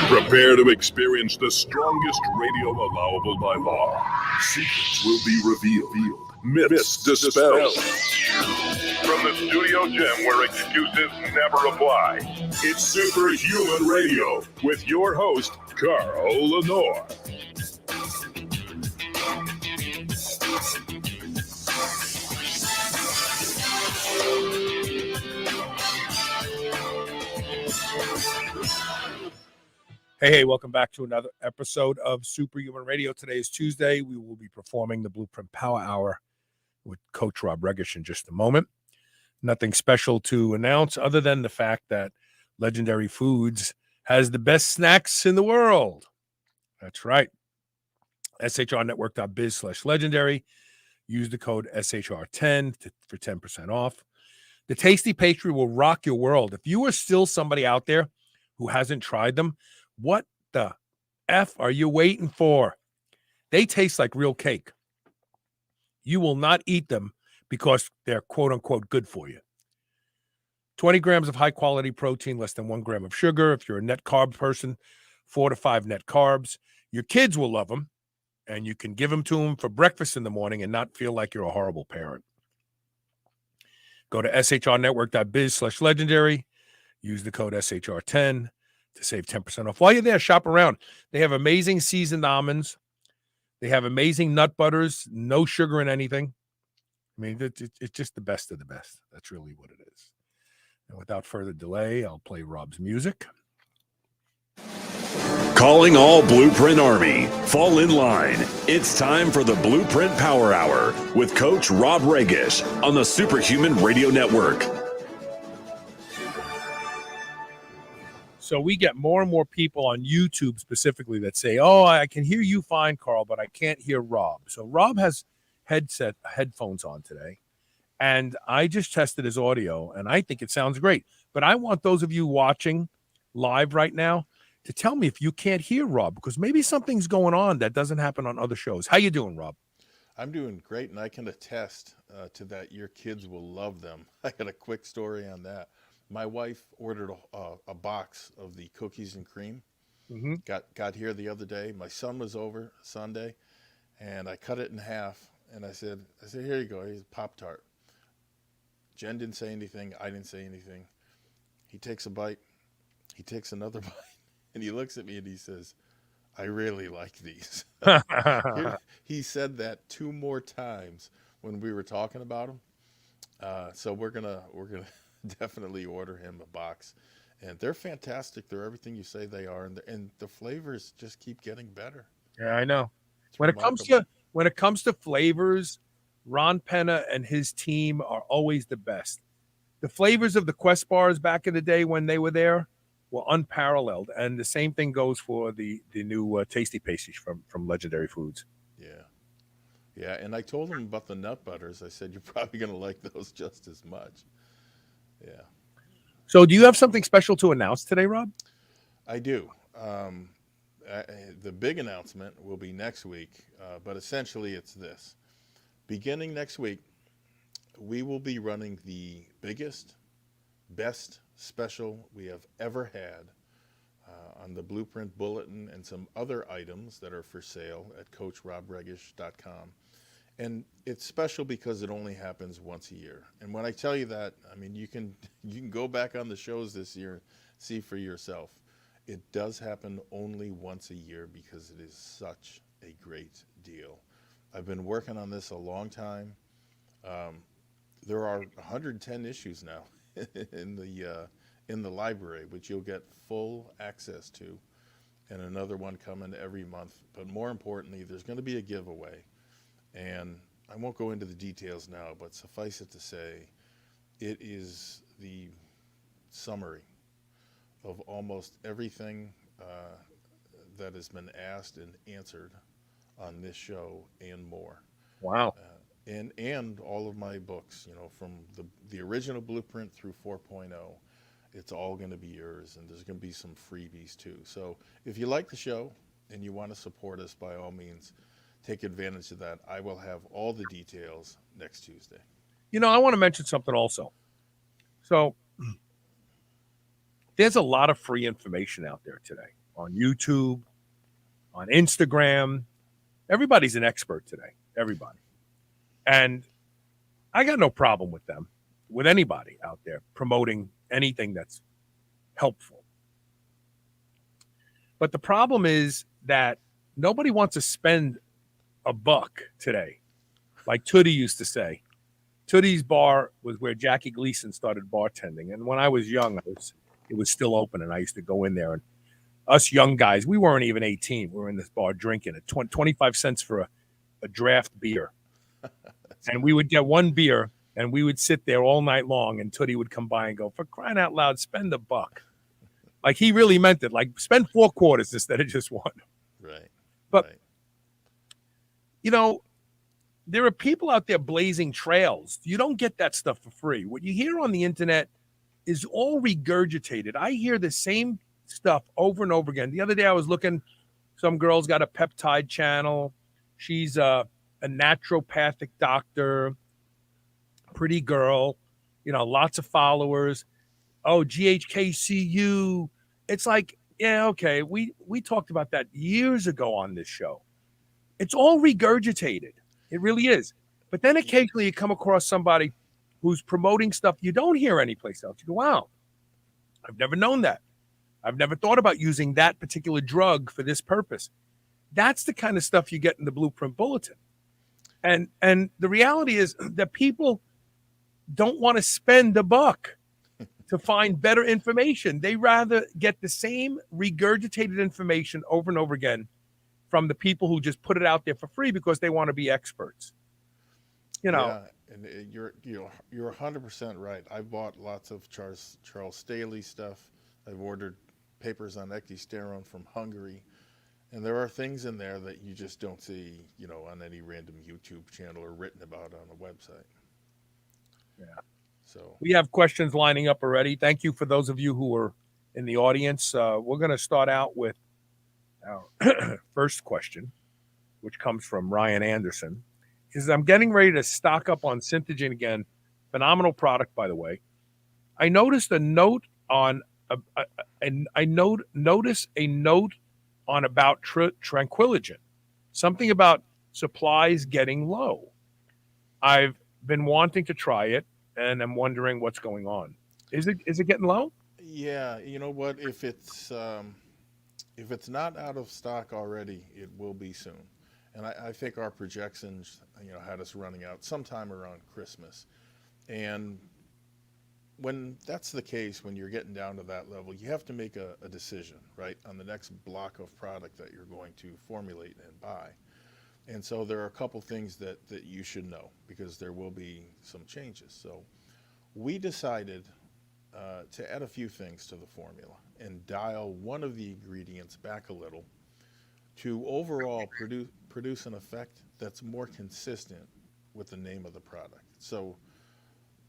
Prepare to experience the strongest radio allowable by law. Secrets will be revealed. Myths dispelled. From the studio gym where excuses never apply, it's Superhuman Radio with your host, Carl Lenore. Hey, welcome back to another episode of Superhuman Radio. Today is Tuesday. We will be performing the Blueprint Power Hour with Coach Rob Regish in just a moment. Nothing special to announce other than the fact that Legendary Foods has the best snacks in the world. That's right. shrnetwork.biz/legendary. Use the code SHR10 for 10% off. The tasty pastry will rock your world. If you are still somebody out there who hasn't tried them, what the F are you waiting for? They taste like real cake. You will not eat them because they're quote unquote good for you. 20 grams of high quality protein, less than 1 gram of sugar. If you're a net carb person, 4 to 5 net carbs. Your kids will love them, and you can give them to them for breakfast in the morning and not feel like you're a horrible parent. Go to shrnetwork.biz/legendary. Use the code SHR10 to save 10% off. While you're there, shop around. They have amazing seasoned almonds. They have amazing nut butters, no sugar in anything. I mean, it's just the best of the best. That's really what it is. And without further delay, I'll play Rob's music. Calling all Blueprint Army. Fall in line. It's time for the Blueprint Power Hour with Coach Rob Regish on the Superhuman Radio Network. So we get more and more people on YouTube specifically that say, oh, I can hear you fine, Carl, but I can't hear Rob. So Rob has headphones on today, and I just tested his audio, and I think it sounds great. But I want those of you watching live right now to tell me if you can't hear Rob, because maybe something's going on that doesn't happen on other shows. How you doing, Rob? I'm doing great, and I can attest to that. Your kids will love them. I got a quick story on that. My wife ordered a box of the cookies and cream. Mm-hmm. Got here the other day. My son was over Sunday, and I cut it in half. And I said, here you go. Here's a Pop-Tart. Jen didn't say anything. I didn't say anything. He takes a bite. He takes another bite, and he looks at me and he says, I really like these. He said that 2 more times when we were talking about them. So we're gonna definitely order him a box, and they're fantastic. They're everything you say they are, and the flavors just keep getting better. Yeah, I know. When it comes to flavors, Ron Penna and his team are always the best. The flavors of the Quest bars back in the day when they were there were unparalleled, and the same thing goes for the new tasty pastries from Legendary Foods. Yeah, and I told him about the nut butters. I said, you're probably going to like those just as much. Yeah. So do you have something special to announce today, Rob? I do. The big announcement will be next week, but essentially it's this. Beginning next week, we will be running the biggest, best special we have ever had on the Blueprint Bulletin and some other items that are for sale at CoachRobRegish.com. And it's special because it only happens once a year. And when I tell you that, I mean, you can go back on the shows this year, see for yourself. It does happen only once a year because it is such a great deal. I've been working on this a long time. There are 110 issues now in the library, which you'll get full access to, and another one coming every month. But more importantly, there's going to be a giveaway. And I won't go into the details now, but suffice it to say, it is the summary of almost everything that has been asked and answered on this show and more. Wow. And all of my books, you know, from the original Blueprint through 4.0, it's all going to be yours, and there's going to be some freebies too. So if you like the show and you want to support us, by all means, take advantage of that. I will have all the details next Tuesday. You know, I want to mention something also. So there's a lot of free information out there today on YouTube, on Instagram. Everybody's an expert today. Everybody. And I got no problem with them, with anybody out there promoting anything that's helpful. But the problem is that nobody wants to spend a buck today. Like Tootie used to say. Tootie's bar was where Jackie Gleason started bartending. And when I was young, it was still open, and I used to go in there. And us young guys, we weren't even 18. We were in this bar drinking it. 25 cents for a draft beer. And we would get one beer, and we would sit there all night long, and Tootie would come by and go, for crying out loud, spend a buck. Like, he really meant it. Like, spend 4 quarters instead of just one. Right. But, right. You know, there are people out there blazing trails. You don't get that stuff for free. What you hear on the internet is all regurgitated. I hear the same stuff over and over again. The other day I was looking, some girl's got a peptide channel. She's a naturopathic doctor, pretty girl, you know, lots of followers. Oh, GHKCU. It's like, yeah, okay. We talked about that years ago on this show. It's all regurgitated. It really is. But then occasionally you come across somebody who's promoting stuff you don't hear anyplace else. You go, wow, I've never known that. I've never thought about using that particular drug for this purpose. That's the kind of stuff you get in the Blueprint Bulletin. And the reality is that people don't want to spend a buck to find better information. They rather get the same regurgitated information over and over again from the people who just put it out there for free because they want to be experts. You know. Yeah, and you're 100% right. I bought lots of Charles Staley stuff. I've ordered papers on ecdysterone from Hungary. And there are things in there that you just don't see, you know, on any random YouTube channel or written about on a website. Yeah. So we have questions lining up already. Thank you for those of you who are in the audience. We're going to start out with our first question, which comes from Ryan Anderson. He says, I'm getting ready to stock up on Synthogen again. Phenomenal product, by the way. I noticed a note on notice a note on about Tranquilligen, something about supplies getting low. I've been wanting to try it, and I'm wondering what's going on. Is it getting low? Yeah, you know what? If it's not out of stock already, it will be soon. And I think our projections, you know, had us running out sometime around Christmas. And when that's the case, when you're getting down to that level, you have to make a decision, right, on the next block of product that you're going to formulate and buy. And so there are a couple things that you should know because there will be some changes. So we decided to add a few things to the formula and dial one of the ingredients back a little to overall produce an effect that's more consistent with the name of the product. So,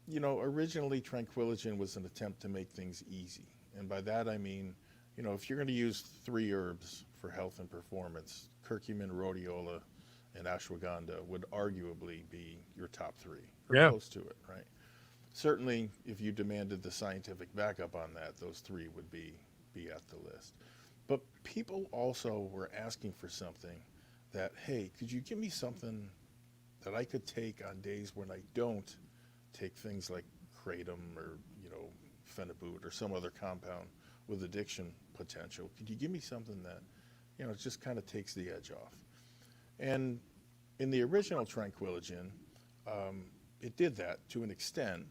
you know, originally Tranquilligen was an attempt to make things easy. And by that I mean if you're going to use 3 herbs for health and performance, curcumin, rhodiola, and ashwagandha would arguably be your top 3 or Yeah. close to it, right? Certainly, if you demanded the scientific backup on that, those 3 would be at the list. But people also were asking for something that, hey, could you give me something that I could take on days when I don't take things like kratom or, phenibut or some other compound with addiction potential? Could you give me something that, it just kind of takes the edge off? And in the original Tranquillogen, it did that to an extent.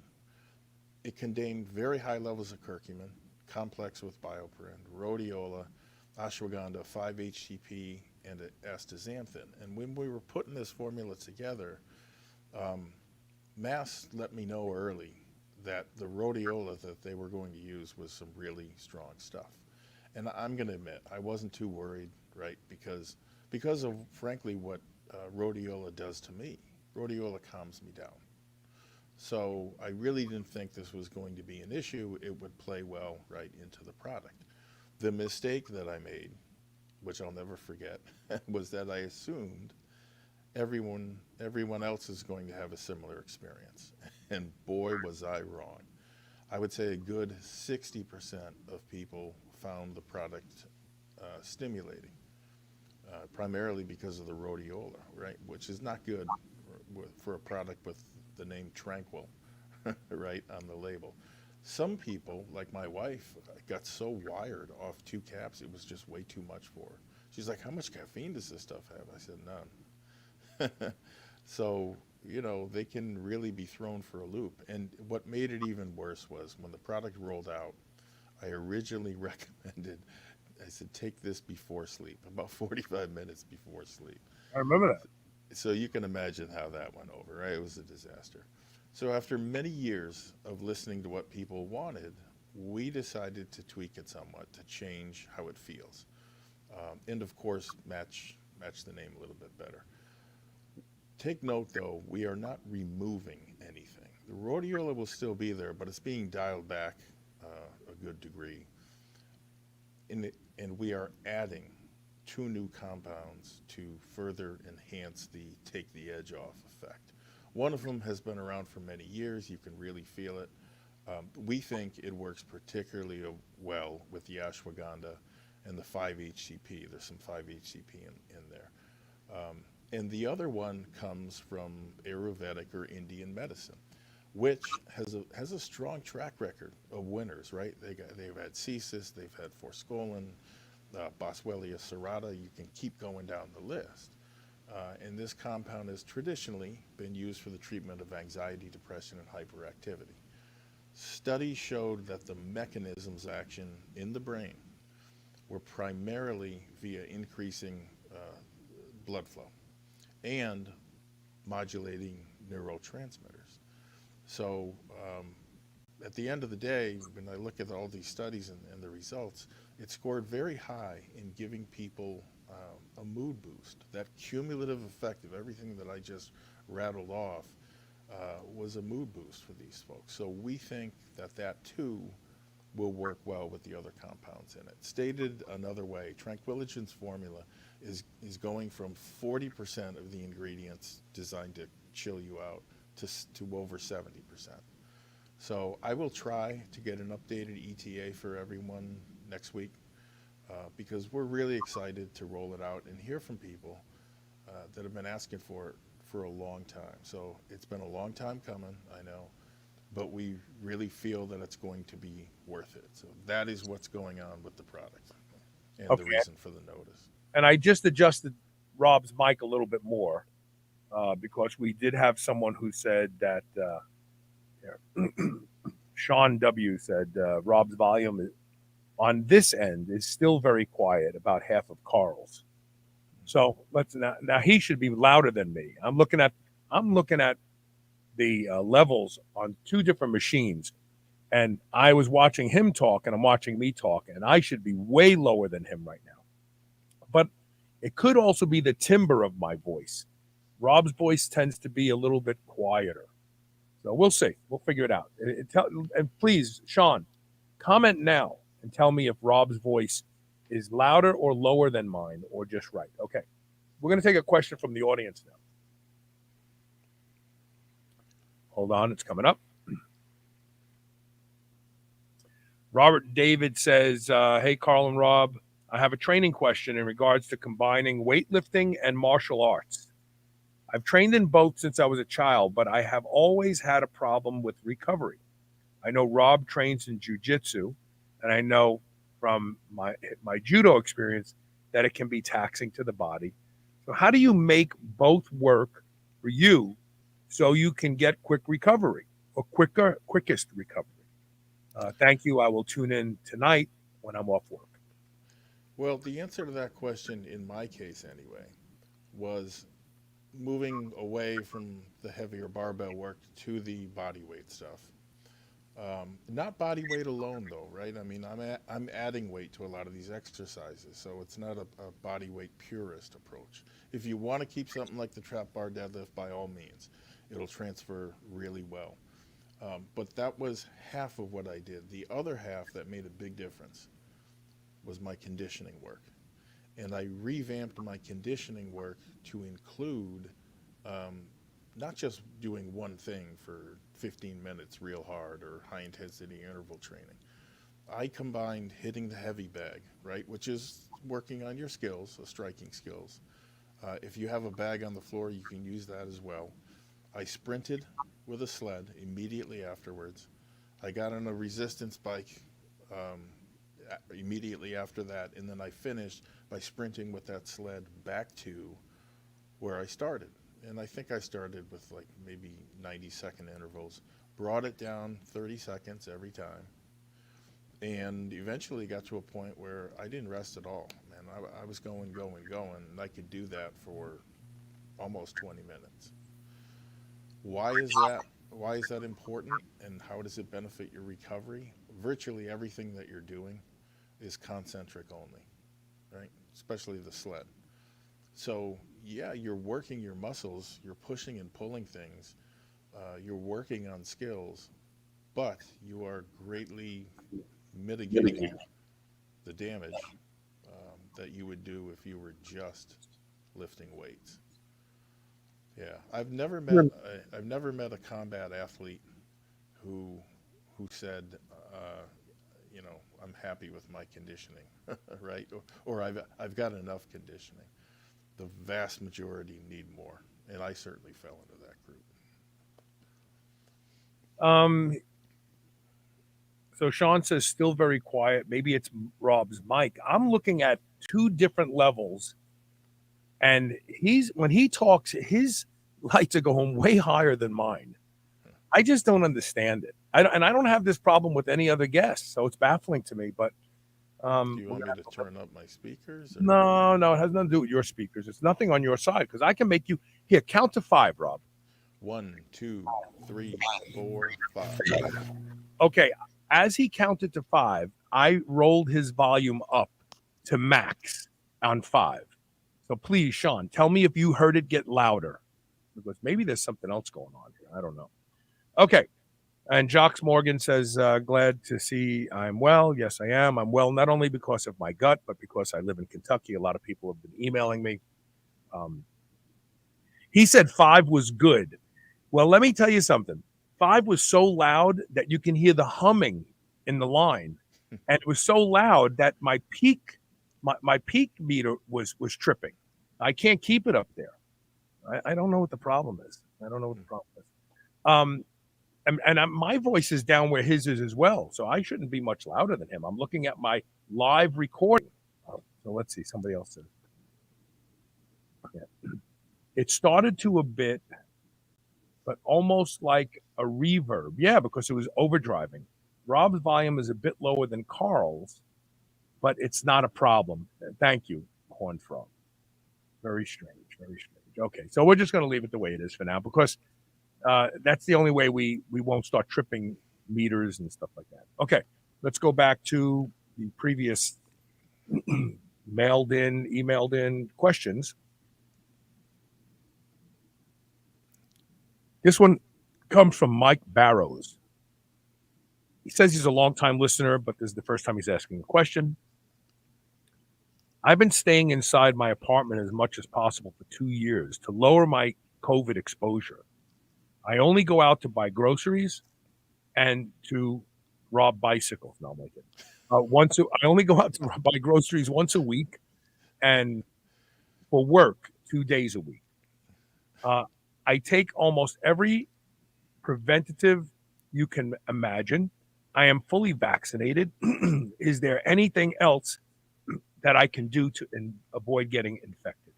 It contained very high levels of curcumin, complex with bioperin, rhodiola, ashwagandha, 5-HTP, and astaxanthin. And when we were putting this formula together, Mass let me know early that the rhodiola that they were going to use was some really strong stuff. And I'm going to admit, I wasn't too worried, right? Because of, frankly, what rhodiola does to me. Rhodiola calms me down. So I really didn't think this was going to be an issue. It would play well right into the product. The mistake that I made, which I'll never forget, was that I assumed everyone else is going to have a similar experience. And boy, was I wrong. I would say a good 60% of people found the product stimulating, primarily because of the rhodiola, right? Which is not good for a product with the name Tranquil, right, on the label. Some people, like my wife, got so wired off 2 caps, it was just way too much for her. She's like, how much caffeine does this stuff have? I said, none. So, they can really be thrown for a loop. And what made it even worse was when the product rolled out, I originally recommended, I said, take this before sleep, about 45 minutes before sleep. I remember that. So you can imagine how that went over, right? It was a disaster. So after many years of listening to what people wanted, we decided to tweak it somewhat to change how it feels. And of course, match the name a little bit better. Take note, though, we are not removing anything. The rhodiola will still be there, but it's being dialed back a good degree. And we are adding 2 new compounds to further enhance the take the edge off effect. One of them has been around for many years. You can really feel it. We think it works particularly well with the ashwagandha and the 5-HTP. There's some 5-HTP in there. And the other one comes from Ayurvedic or Indian medicine, which has a strong track record of winners, right? They've had Cesis, they've had Forskolin, Boswellia serrata. You can keep going down the list. And this compound has traditionally been used for the treatment of anxiety, depression, and hyperactivity. Studies showed that the mechanisms action in the brain were primarily via increasing blood flow and modulating neurotransmitters. So at the end of the day, when I look at all these studies and the results, it scored very high in giving people a mood boost. That cumulative effect of everything that I just rattled off was a mood boost for these folks. So we think that too will work well with the other compounds in it. Stated another way, Tranquillogen's formula is going from 40% of the ingredients designed to chill you out to over 70%. So I will try to get an updated ETA for everyone next week because we're really excited to roll it out and hear from people that have been asking for it for a long time. So it's been a long time coming, I know, but we really feel that it's going to be worth it. So that is what's going on with the product and the reason for the notice. And I just adjusted Rob's mic a little bit more because we did have someone who said that Sean W. said Rob's volume on this end is still very quiet, about half of Carl's. So let's now he should be louder than me. I'm looking at the levels on 2 different machines, and I was watching him talk, and I'm watching me talk, and I should be way lower than him right now. But it could also be the timbre of my voice. Rob's voice tends to be a little bit quieter. So we'll see. We'll figure it out. And please, Sean, comment now and tell me if Rob's voice is louder or lower than mine or just right. Okay. We're going to take a question from the audience now. Hold on. It's coming up. Robert David says, hey, Carl and Rob, I have a training question in regards to combining weightlifting and martial arts. I've trained in both since I was a child, but I have always had a problem with recovery. I know Rob trains in jiu-jitsu, and I know from my judo experience that it can be taxing to the body. So how do you make both work for you so you can get quick recovery or quickest recovery? Thank you. I will tune in tonight when I'm off work. Well, the answer to that question, in my case anyway, was moving away from the heavier barbell work to the body weight stuff. Not body weight alone, though, right? I mean, I'm adding weight to a lot of these exercises, so it's not a body weight purist approach. If you want to keep something like the trap bar deadlift, by all means, it'll transfer really well. But that was half of what I did. The other half that made a big difference was my conditioning work. And I revamped my conditioning work to include not just doing one thing for 15 minutes real hard or high intensity interval training. I combined hitting the heavy bag, right, which is working on your skills, striking skills. If you have a bag on the floor, you can use that as well. I sprinted with a sled immediately afterwards. I got on a resistance bike immediately after that, and then I finished by sprinting with that sled back to where I started. And I think I started with like maybe 90-second intervals, brought it down 30 seconds every time, and eventually got to a point where I didn't rest at all. Man, I was going, and I could do that for almost 20 minutes. Why is that? Why is that important, and how does it benefit your recovery? Virtually everything that you're doing is concentric only, right? Especially the sled. So yeah, you're working your muscles, you're pushing and pulling things, you're working on skills, but you are greatly mitigating the damage that you would do if you were just lifting weights. Yeah, I've never met a combat athlete who said, I'm happy with my conditioning, right? Or I've got enough conditioning. The vast majority need more, and I certainly fell into that group. So Sean says still very quiet. Maybe it's Rob's mic. I'm looking at two different levels, and when he talks, his lights are going way higher than mine. I just don't understand it. I don't have this problem with any other guests, so it's baffling to me. But do you want me to turn up my speakers? Or? No, it has nothing to do with your speakers. It's nothing on your side because I can make you here. Count to 5, Rob. 1, 2, 3, 4, 5. Okay. As he counted to 5, I rolled his volume up to max on 5. So please, Sean, tell me if you heard it get louder, because maybe there's something else going on here. I don't know. Okay. And Jocks Morgan says, glad to see I'm well. Yes, I am. I'm well, not only because of my gut, but because I live in Kentucky. A lot of people have been emailing me. He said 5 was good. Well, let me tell you something. 5 was so loud that you can hear the humming in the line. And it was so loud that my peak meter was tripping. I can't keep it up there. I don't know what the problem is. And my voice is down where his is as well, so I shouldn't be much louder than him. I'm looking at my live recording. So let's see. Somebody else said it started to a bit, but almost like a reverb. Yeah, because it was overdriving. Rob's volume is a bit lower than Carl's, but it's not a problem. Thank you, Horn Frog. Very strange. Okay, so we're just going to leave it the way it is for now, because that's the only way we won't start tripping meters and stuff like that. Okay, let's go back to the previous emailed in questions. This one comes from Mike Barrows. He says he's a longtime listener, but this is the first time he's asking a question. I've been staying inside my apartment as much as possible for 2 years to lower my COVID exposure. I only go out to buy groceries and to rob bicycles. No, I'm like it. I only go out to buy groceries once a week, and for work 2 days a week. I take almost every preventative you can imagine. I am fully vaccinated. Is there anything else that I can do to avoid getting infected?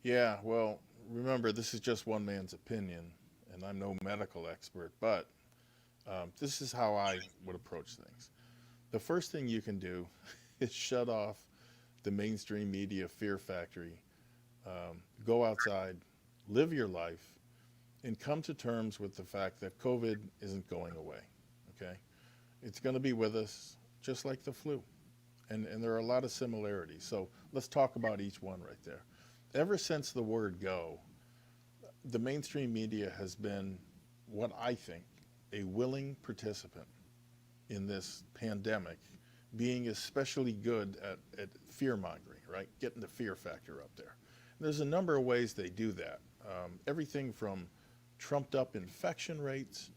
Yeah, well, remember, this is just one man's opinion, and I'm no medical expert, but this is how I would approach things. The first thing you can do is shut off the mainstream media fear factory. Go outside, live your life, and come to terms with the fact that COVID isn't going away. Okay, it's going to be with us, just like the flu, and there are a lot of similarities. So let's talk about each one right there. Ever since the word go, the mainstream media has been, what I think, a willing participant in this pandemic, being especially good at fear mongering, right? Getting the fear factor up there. And there's a number of ways they do that. Everything from trumped up infection rates,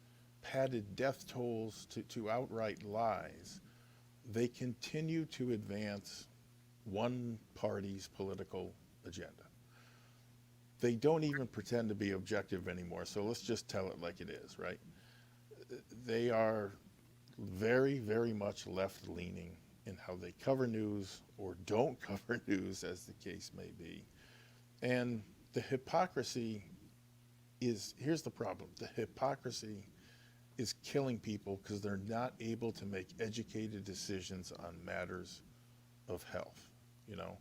padded death tolls, to outright lies. They continue to advance one party's political agenda. They don't even pretend to be objective anymore, so let's just tell it like it is, right? They are very, very much left-leaning in how they cover news or don't cover news, as the case may be. And the hypocrisy is, here's the problem, the hypocrisy is killing people because they're not able to make educated decisions on matters of health, you know.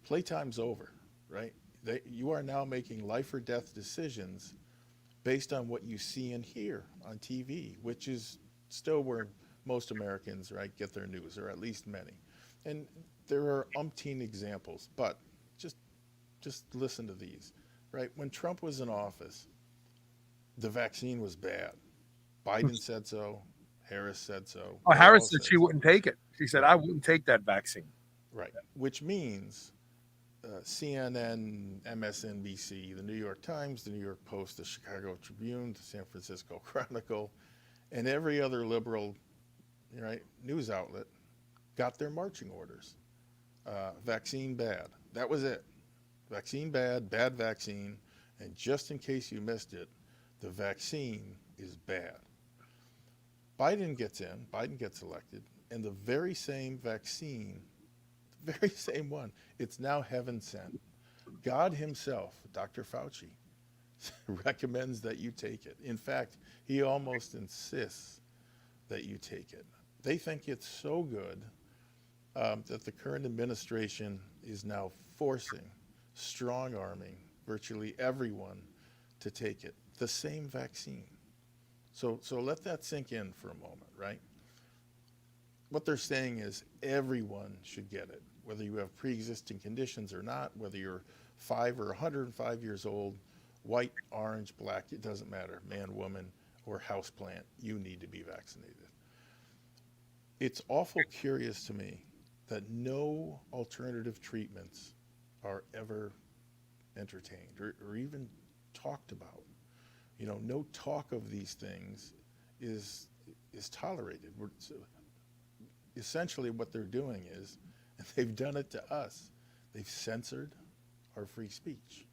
Playtime's over, right? You are now making life or death decisions based on what you see and hear on TV, which is still where most Americans, right, get their news, or at least many. And there are umpteen examples, but just listen to these, right? When Trump was in office, the vaccine was bad. Biden said so. Harris said so. Oh, They all Harris said she so. wouldn't take it. She said, Right. I wouldn't take that vaccine. Right. Which means CNN, MSNBC, the New York Times, the New York Post, the Chicago Tribune, the San Francisco Chronicle, and every other liberal, right, news outlet got their marching orders. Vaccine bad. That was it. Vaccine bad, bad vaccine. And just in case you missed it, the vaccine is bad. Biden gets elected, and the very same vaccine, the very same one, it's now heaven sent. God himself, Dr. Fauci, recommends that you take it. In fact, he almost insists that you take it. They think it's so good that the current administration is now forcing, strong-arming virtually everyone to take it, the same vaccine. So let that sink in for a moment, right? What they're saying is everyone should get it, whether you have pre-existing conditions or not, whether you're 5 or 105 years old, white, orange, black, it doesn't matter, man, woman, or houseplant, you need to be vaccinated. It's awful curious to me that no alternative treatments are ever entertained or even talked about. You know, no talk of these things is tolerated. Essentially what they're doing is, and they've done it to us, they've censored our free speech.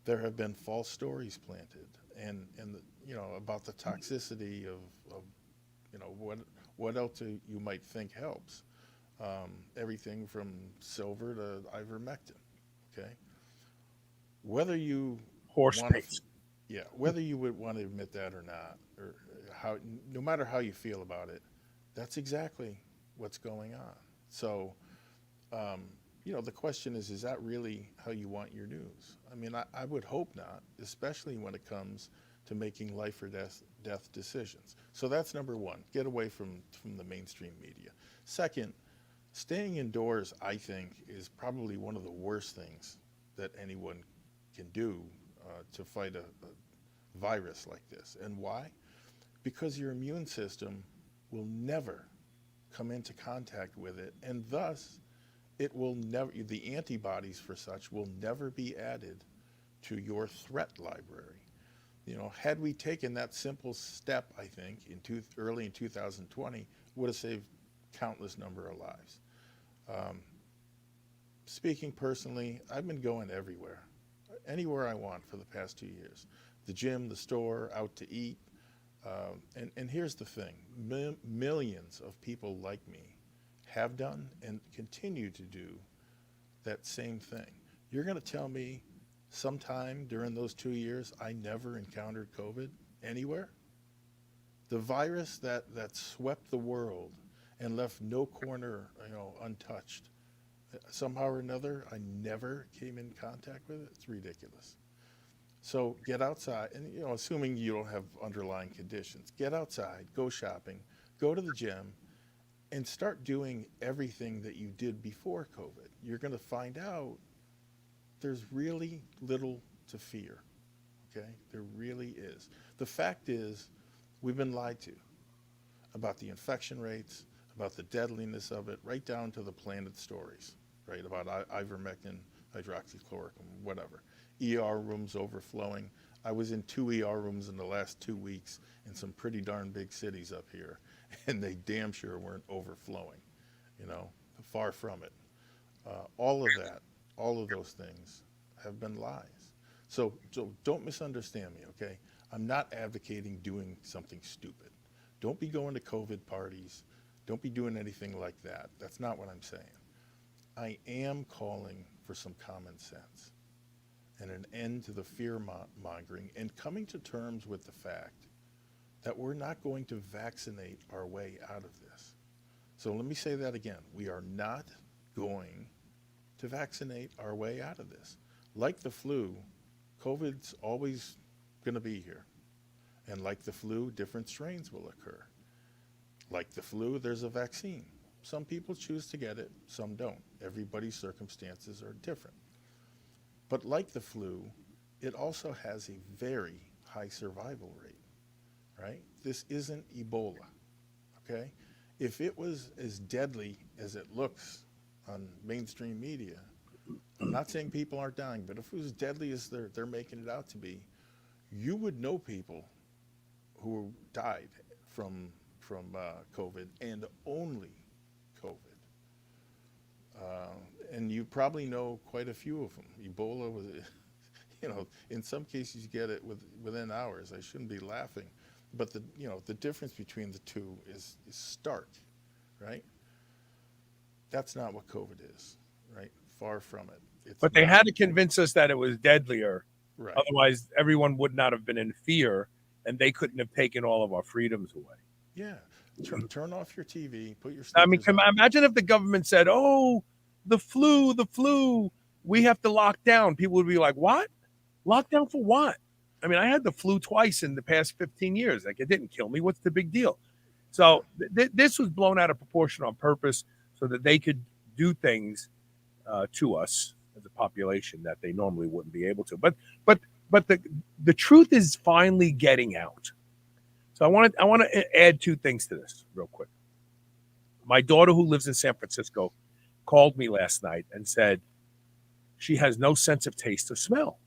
There have been false stories planted and you know, about the toxicity of you know, what else you might think helps. Everything from silver to ivermectin, okay? Whether you Horse want paste. whether you would want to admit that or not, or how, no matter how you feel about it, that's exactly what's going on. So, you know, the question is that really how you want your news? I mean, I would hope not, especially when it comes to making life or death decisions. So that's number one, get away from the mainstream media. Second, staying indoors, I think, is probably one of the worst things that anyone can do to fight virus like this. And why? Because your immune system will never come into contact with it, and thus it will never, the antibodies for such will never be added to your threat library. Had we taken that simple step, I think, early in 2020, would have saved countless number of lives. Speaking personally, I've been going everywhere, anywhere I want for the past 2 years. The gym, the store, out to eat. And here's the thing, millions of people like me have done and continue to do that same thing. You're going to tell me sometime during those 2 years I never encountered COVID anywhere? The virus that swept the world and left no corner untouched, somehow or another I never came in contact with it. It's ridiculous. So get outside, and assuming you don't have underlying conditions, get outside, go shopping, go to the gym, and start doing everything that you did before COVID. You're going to find out there's really little to fear, okay? There really is. The fact is, we've been lied to about the infection rates, about the deadliness of it, right down to the planted stories, right, about ivermectin, hydroxychloroquine, whatever. ER rooms overflowing. I was in 2 ER rooms in the last 2 weeks in some pretty darn big cities up here, and they damn sure weren't overflowing, far from it. All of those things have been lies. So don't misunderstand me, okay? I'm not advocating doing something stupid. Don't be going to COVID parties. Don't be doing anything like that. That's not what I'm saying. I am calling for some common sense and an end to the fear-mongering and coming to terms with the fact that we're not going to vaccinate our way out of this. So let me say that again. We are not going to vaccinate our way out of this. Like the flu, COVID's always going to be here. And like the flu, different strains will occur. Like the flu, there's a vaccine. Some people choose to get it, some don't. Everybody's circumstances are different. But like the flu, it also has a very high survival rate, right? This isn't Ebola, okay? If it was as deadly as it looks on mainstream media, I'm not saying people aren't dying, but if it was as deadly as they're making it out to be, you would know people who died from COVID and only COVID. And you probably know quite a few of them. Ebola was, in some cases you get it within hours. I shouldn't be laughing, but the difference between the two is stark, right? That's not what COVID is, right? Far from it. But they had to convince us that it was deadlier. Right. Otherwise, everyone would not have been in fear, and they couldn't have taken all of our freedoms away. Yeah. Turn off your TV, put your imagine if the government said, oh, the flu, we have to lock down. People would be like, what? Lock down for what? I mean, I had the flu twice in the past 15 years. Like, it didn't kill me. What's the big deal? So this was blown out of proportion on purpose so that they could do things to us as a population that they normally wouldn't be able to. But the truth is finally getting out. So I want to add two things to this real quick. My daughter, who lives in San Francisco, called me last night and said she has no sense of taste or smell.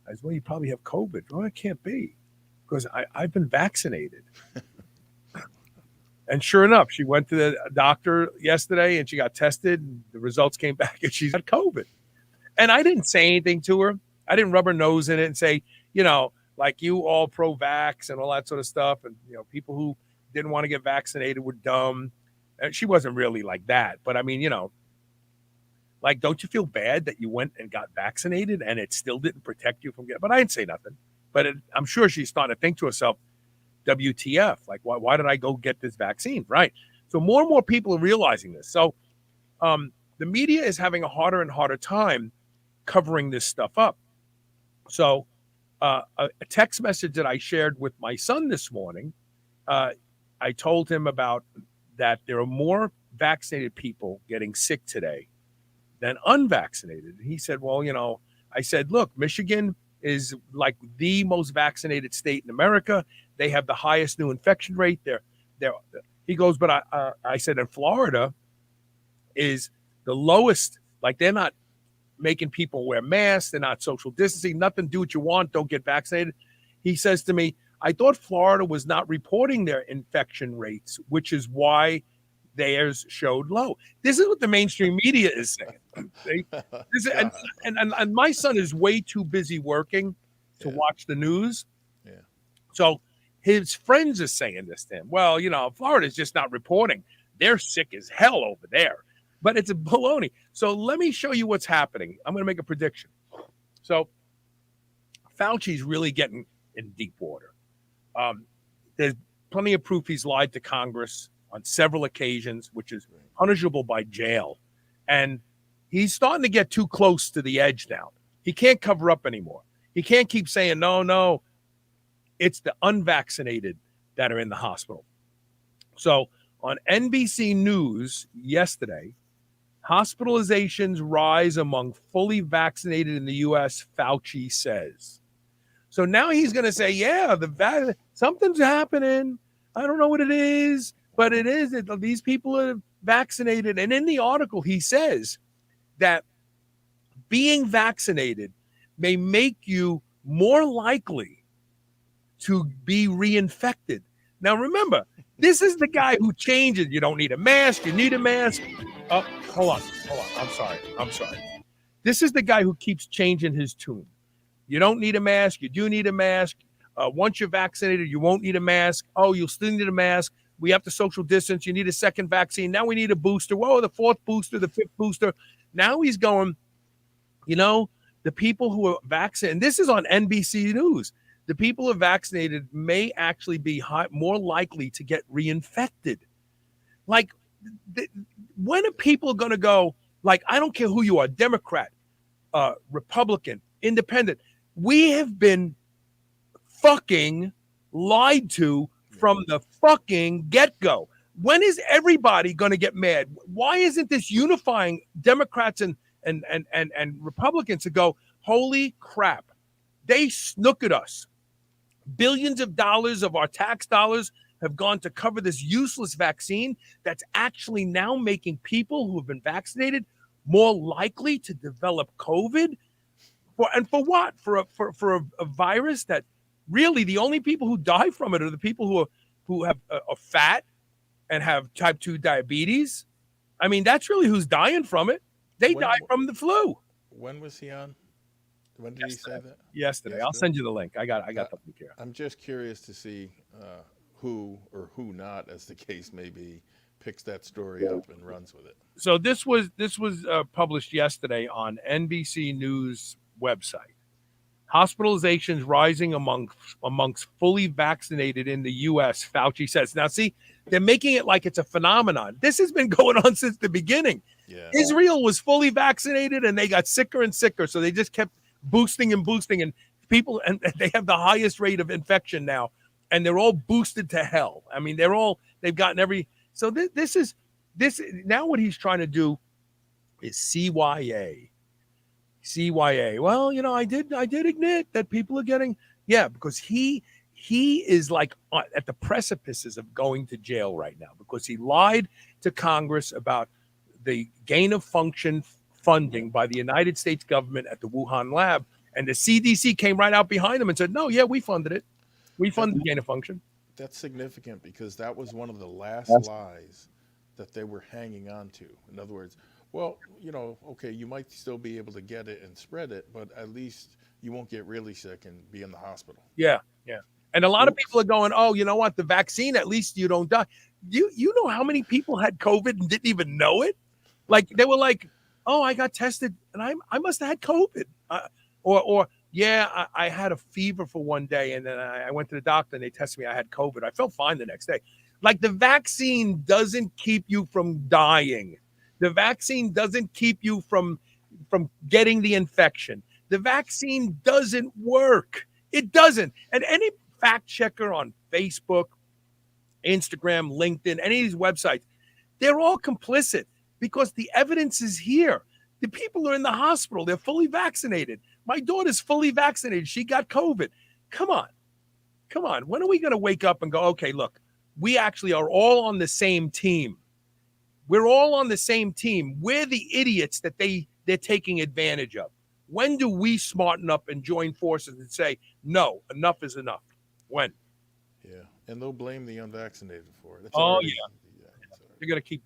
I said, well, you probably have COVID. Oh, it can't be because I've been vaccinated. And sure enough, she went to the doctor yesterday and she got tested. And the results came back and she's got COVID. And I didn't say anything to her. I didn't rub her nose in it and say, like you all pro-vax and all that sort of stuff. And, people who didn't want to get vaccinated were dumb. And she wasn't really like that. But I mean, like, don't you feel bad that you went and got vaccinated and it still didn't protect you from getting? But I didn't say nothing. But I'm sure she's starting to think to herself, WTF, like, why did I go get this vaccine? Right. So more and more people are realizing this. So the media is having a harder and harder time covering this stuff up. So a text message that I shared with my son this morning, I told him about that there are more vaccinated people getting sick today than unvaccinated. And he said, well, I said, look, Michigan is like the most vaccinated state in America. They have the highest new infection rate. He goes, but I said, in Florida is the lowest. Like, they're not making people wear masks. They're not social distancing, nothing. Do what you want. Don't get vaccinated. He says to me, I thought Florida was not reporting their infection rates, which is why theirs showed low. This is what the mainstream media is saying. And my son is way too busy working to watch the news. Yeah. So his friends are saying this to him. Well, Florida's just not reporting. They're sick as hell over there. But it's a baloney. So let me show you what's happening. I'm going to make a prediction. So Fauci's really getting in deep water. There's plenty of proof he's lied to Congress on several occasions, which is punishable by jail. And he's starting to get too close to the edge now. He can't cover up anymore. He can't keep saying, no, it's the unvaccinated that are in the hospital. So on NBC News yesterday, hospitalizations rise among fully vaccinated in the U.S., Fauci says. So now he's going to say, something's happening. I don't know what it is, but it is. These people are vaccinated. And in the article, he says that being vaccinated may make you more likely to be reinfected. Now, remember, this is the guy who changes. You don't need a mask. You need a mask. Oh, hold on. I'm sorry. This is the guy who keeps changing his tune. You don't need a mask. You do need a mask. Once you're vaccinated, you won't need a mask. Oh, you'll still need a mask. We have to social distance. You need a second vaccine. Now we need a booster. Whoa, the fourth booster, the fifth booster. Now he's going, the people who are vaccinated, and this is on NBC News, the people who are vaccinated may actually be more likely to get reinfected. Like, when are people going to go, like, I don't care who you are, Democrat, Republican, Independent. We have been fucking lied to from the fucking get-go. When is everybody going to get mad? Why isn't this unifying Democrats and Republicans to go, holy crap, they snookered us. Billions of dollars of our tax dollars have gone to cover this useless vaccine that's actually now making people who have been vaccinated more likely to develop COVID. For what? For a virus that really the only people who die from it are the people who have are fat and have type 2 diabetes. I mean, that's really who's dying from it. They die from the flu. When was he on? When did he say that? Yesterday. I'll send you the link. I got the link here. I'm just curious to see who or who not, as the case may be, picks that story up and runs with it. So this was published yesterday on NBC News website. Hospitalizations rising amongst fully vaccinated in the U.S., Fauci says. Now, see, they're making it like it's a phenomenon. This has been going on since the beginning. Yeah. Israel was fully vaccinated, and they got sicker and sicker, so they just kept boosting, and people, and they have the highest rate of infection now, and they're all boosted to hell. I mean, they've gotten every. So this is now what he's trying to do is CYA. Well, I did admit that people are getting, because he is like at the precipices of going to jail right now because he lied to Congress about the gain of function funding by the United States government at the Wuhan lab. And the CDC came right out behind him and said, no, we funded it. We funded gain of function. That's significant because that was one of the last lies that they were hanging on to. In other words, well, okay, you might still be able to get it and spread it, but at least you won't get really sick and be in the hospital. Yeah. And a lot of people are going, oh, you know what? The vaccine, at least you don't die. You know how many people had COVID and didn't even know it? Like, they were like, oh, I got tested and I must have had COVID. I had a fever for one day and then I went to the doctor and they tested me. I had COVID. I felt fine the next day. Like, the vaccine doesn't keep you from dying. The vaccine doesn't keep you from getting the infection. The vaccine doesn't work. It doesn't. And any fact checker on Facebook, Instagram, LinkedIn, any of these websites, they're all complicit because the evidence is here. The people are in the hospital. They're fully vaccinated. My daughter's fully vaccinated. She got COVID. Come on. When are we going to wake up and go, okay, look, we actually are all on the same team. We're all on the same team. We're the idiots that they're taking advantage of. When do we smarten up and join forces and say, no, enough is enough? When? Yeah, and they'll blame the unvaccinated for it. They're going to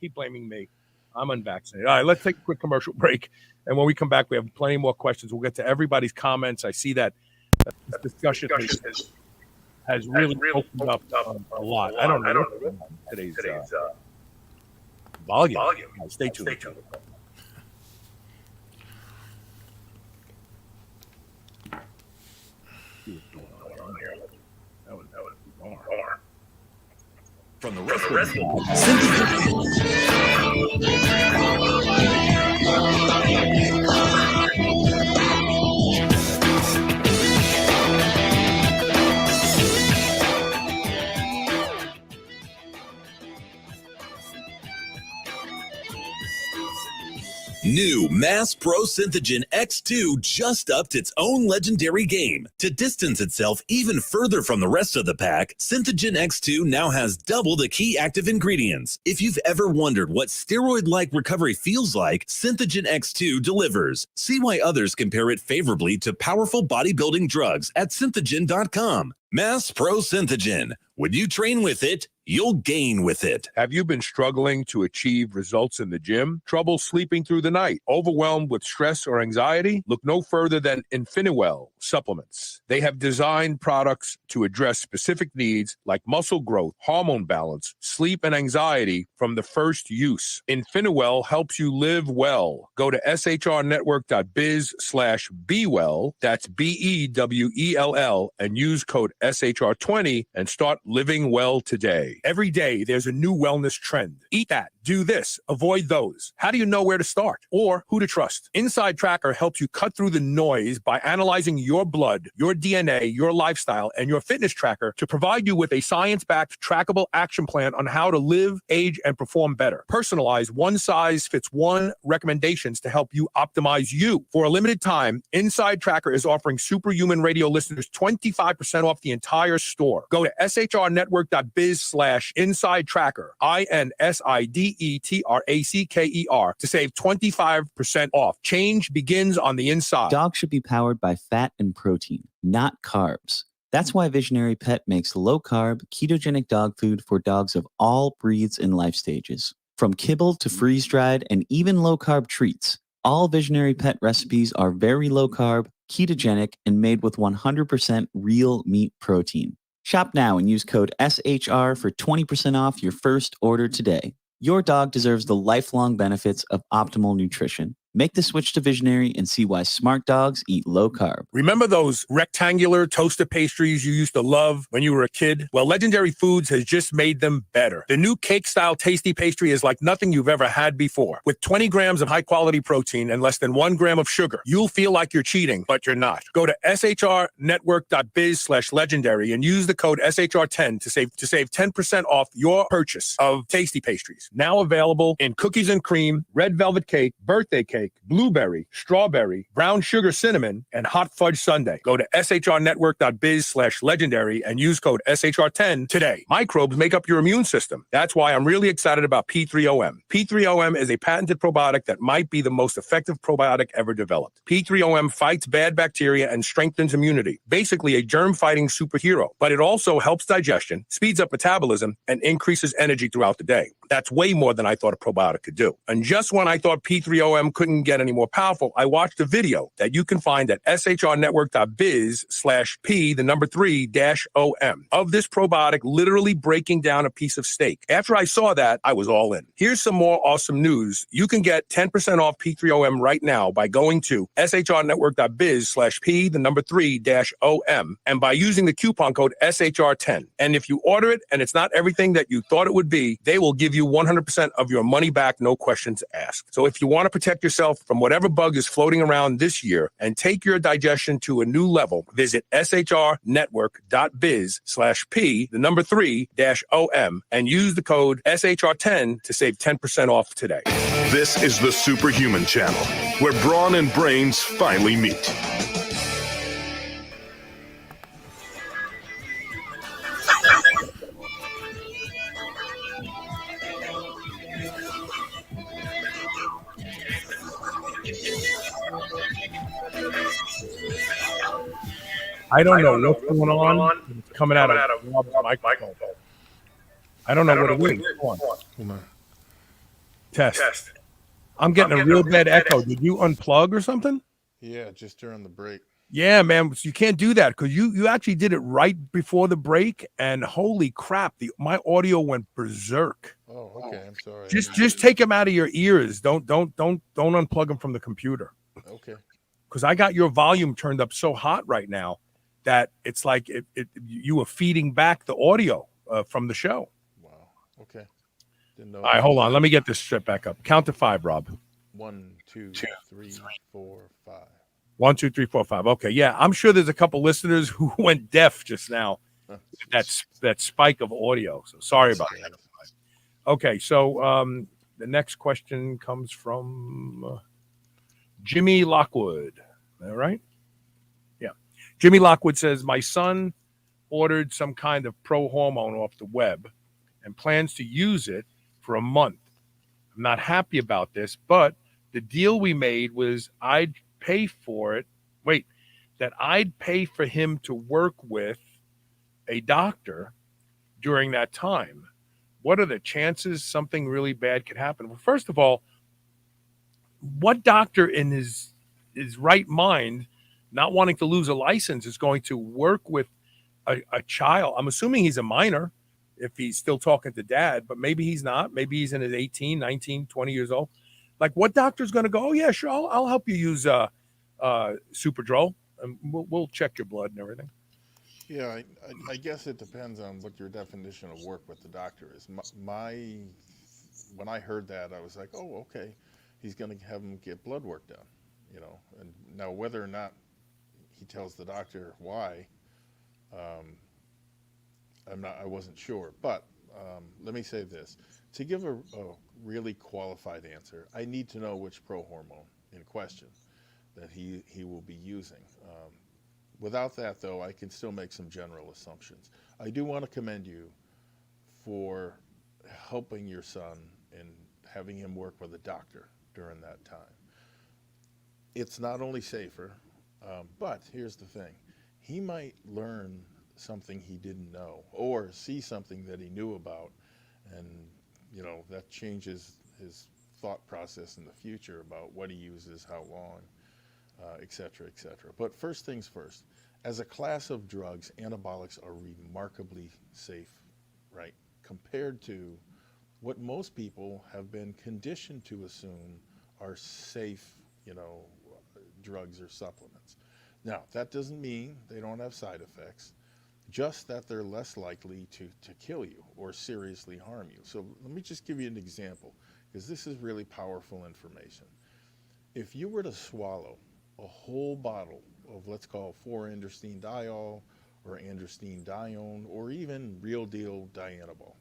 keep blaming me. I'm unvaccinated. All right, let's take a quick commercial break. And when we come back, we have plenty more questions. We'll get to everybody's comments. I see that this discussion has really opened up a lot. I don't know today's volume. Stay tuned. That was bizarre. From the rest of New Mass Pro Synthogen X2 just upped its own legendary game. To distance itself even further from the rest of the pack, Synthogen X2 now has double the key active ingredients. If you've ever wondered what steroid-like recovery feels like, Synthogen X2 delivers. See why others compare it favorably to powerful bodybuilding drugs at synthogen.com. Mass Pro Synthogen. When you train with it, you'll gain with it. Have you been struggling to achieve results in the gym? Trouble sleeping through the night? Overwhelmed with stress or anxiety? Look no further than Infiniwell supplements. They have designed products to address specific needs like muscle growth, hormone balance, sleep, and anxiety from the first use. Infiniwell helps you live well. Go to shrnetwork.biz/bewell. That's BEWELL and use code SHR20 and start living well today. Every day, there's a new wellness trend. Eat that. Do this. Avoid those. How do you know where to start or who to trust? Inside Tracker helps you cut through the noise by analyzing your blood, your DNA, your lifestyle, and your fitness tracker to provide you with a science-backed, trackable action plan on how to live, age, and perform better. Personalized, one-size-fits-one recommendations to help you optimize you. For a limited time, Inside Tracker is offering Superhuman Radio listeners 25% off the entire store. Go to shrnetwork.biz/inside tracker, INSIDETRACKER, to save 25% off. Change begins on the inside. Dogs should be powered by fat and protein, not carbs. That's why Visionary Pet makes low-carb, ketogenic dog food for dogs of all breeds and life stages. From kibble to freeze-dried and even low-carb treats, all Visionary Pet recipes are very low-carb, ketogenic, and made with 100% real meat protein. Shop now and use code SHR for 20% off your first order today. Your dog deserves the lifelong benefits of optimal nutrition. Make the switch to Visionary and see why smart dogs eat low carb. Remember those rectangular toaster pastries you used to love when you were a kid? Well, Legendary Foods has just made them better. The new cake-style tasty pastry is like nothing you've ever had before. With 20 grams of high-quality protein and less than 1 gram of sugar, you'll feel like you're cheating, but you're not. Go to shrnetwork.biz/legendary and use the code SHR10 to save 10% off your purchase of tasty pastries. Now available in cookies and cream, red velvet cake, birthday cake, blueberry, strawberry, brown sugar cinnamon, and hot fudge sundae. Go to shrnetwork.biz/legendary and use code SHR10 today. Microbes make up your immune system. That's why I'm really excited about P3OM. P3OM is a patented probiotic that might be the most effective probiotic ever developed. P3OM fights bad bacteria and strengthens immunity. Basically a germ-fighting superhero. But it also helps digestion, speeds up metabolism, and increases energy throughout the day. That's way more than I thought a probiotic could do. And just when I thought P3OM couldn't get any more powerful, I watched a video that you can find at shrnetwork.biz/P3-OM of this probiotic literally breaking down a piece of steak. After I saw that, I was all in. Here's some more awesome news. You can get 10% off P3OM right now by going to shrnetwork.biz/P3-OM and by using the coupon code SHR10. And if you order it and it's not everything that you thought it would be, they will give you 100% of your money back, no questions asked. So if you want to protect yourself yourself from whatever bug is floating around this year and take your digestion to a new level. Visit shrnetwork.biz/P, the number 3-OM, and use the code SHR10 to save 10% off today. This is the Superhuman Channel, where brawn and brains finally meet. I don't know what's going on. It's coming out of Rob's microphone. I don't know what it is. Hold on. Test. I'm getting a real bad echo. Did you unplug or something? Yeah, just during the break. Yeah, man. So you can't do that because you actually did it right before the break, and holy crap, my audio went berserk. Oh, okay. I'm sorry. Just take them out of your ears. Don't unplug them from the computer. Okay. Because I got your volume turned up so hot right now that it's like you were feeding back the audio from the show. Wow. Okay. Didn't know. All right, hold on. Let me get this strip back up. Count to 5, Rob. 1, 2, 3, 4, 5. 1, 2, 3, 4, 5. Okay, yeah, I'm sure there's a couple listeners who went deaf just now. That spike of audio. So sorry about that. Okay, so the next question comes from Jimmy Lockwood. All right. Yeah. Jimmy Lockwood says, my son ordered some kind of pro hormone off the web and plans to use it for a month. I'm not happy about this, but the deal we made was I'd pay for it. Wait, that I'd pay for him to work with a doctor during that time. What are the chances something really bad could happen? Well, first of all, what doctor in his right mind, not wanting to lose a license, is going to work with a child? I'm assuming he's a minor if he's still talking to dad, but maybe he's not. Maybe he's in his 18, 19, 20 years old. Like, what doctor's going to go, oh, yeah, sure, I'll help you use Superdrol, and we'll check your blood and everything. Yeah, I guess it depends on what your definition of work with the doctor is. When I heard that, I was like, oh, okay, he's going to have him get blood work done, And now whether or not he tells the doctor why, I wasn't sure. But let me say this: to give a really qualified answer, I need to know which pro hormone in question that he will be using. Without that, though, I can still make some general assumptions. I do want to commend you for helping your son and having him work with a doctor during that time. It's not only safer, but here's the thing. He might learn something he didn't know or see something that he knew about, and that changes his thought process in the future about what he uses, how long, et cetera, et cetera. But first things first, as a class of drugs, anabolics are remarkably safe, right? Compared to what most people have been conditioned to assume are safe, drugs or supplements. Now, that doesn't mean they don't have side effects, just that they're less likely to kill you or seriously harm you. So let me just give you an example, because this is really powerful information. If you were to swallow a whole bottle of, let's call 4-androstenediol or androstenedione or even real deal Dianabol,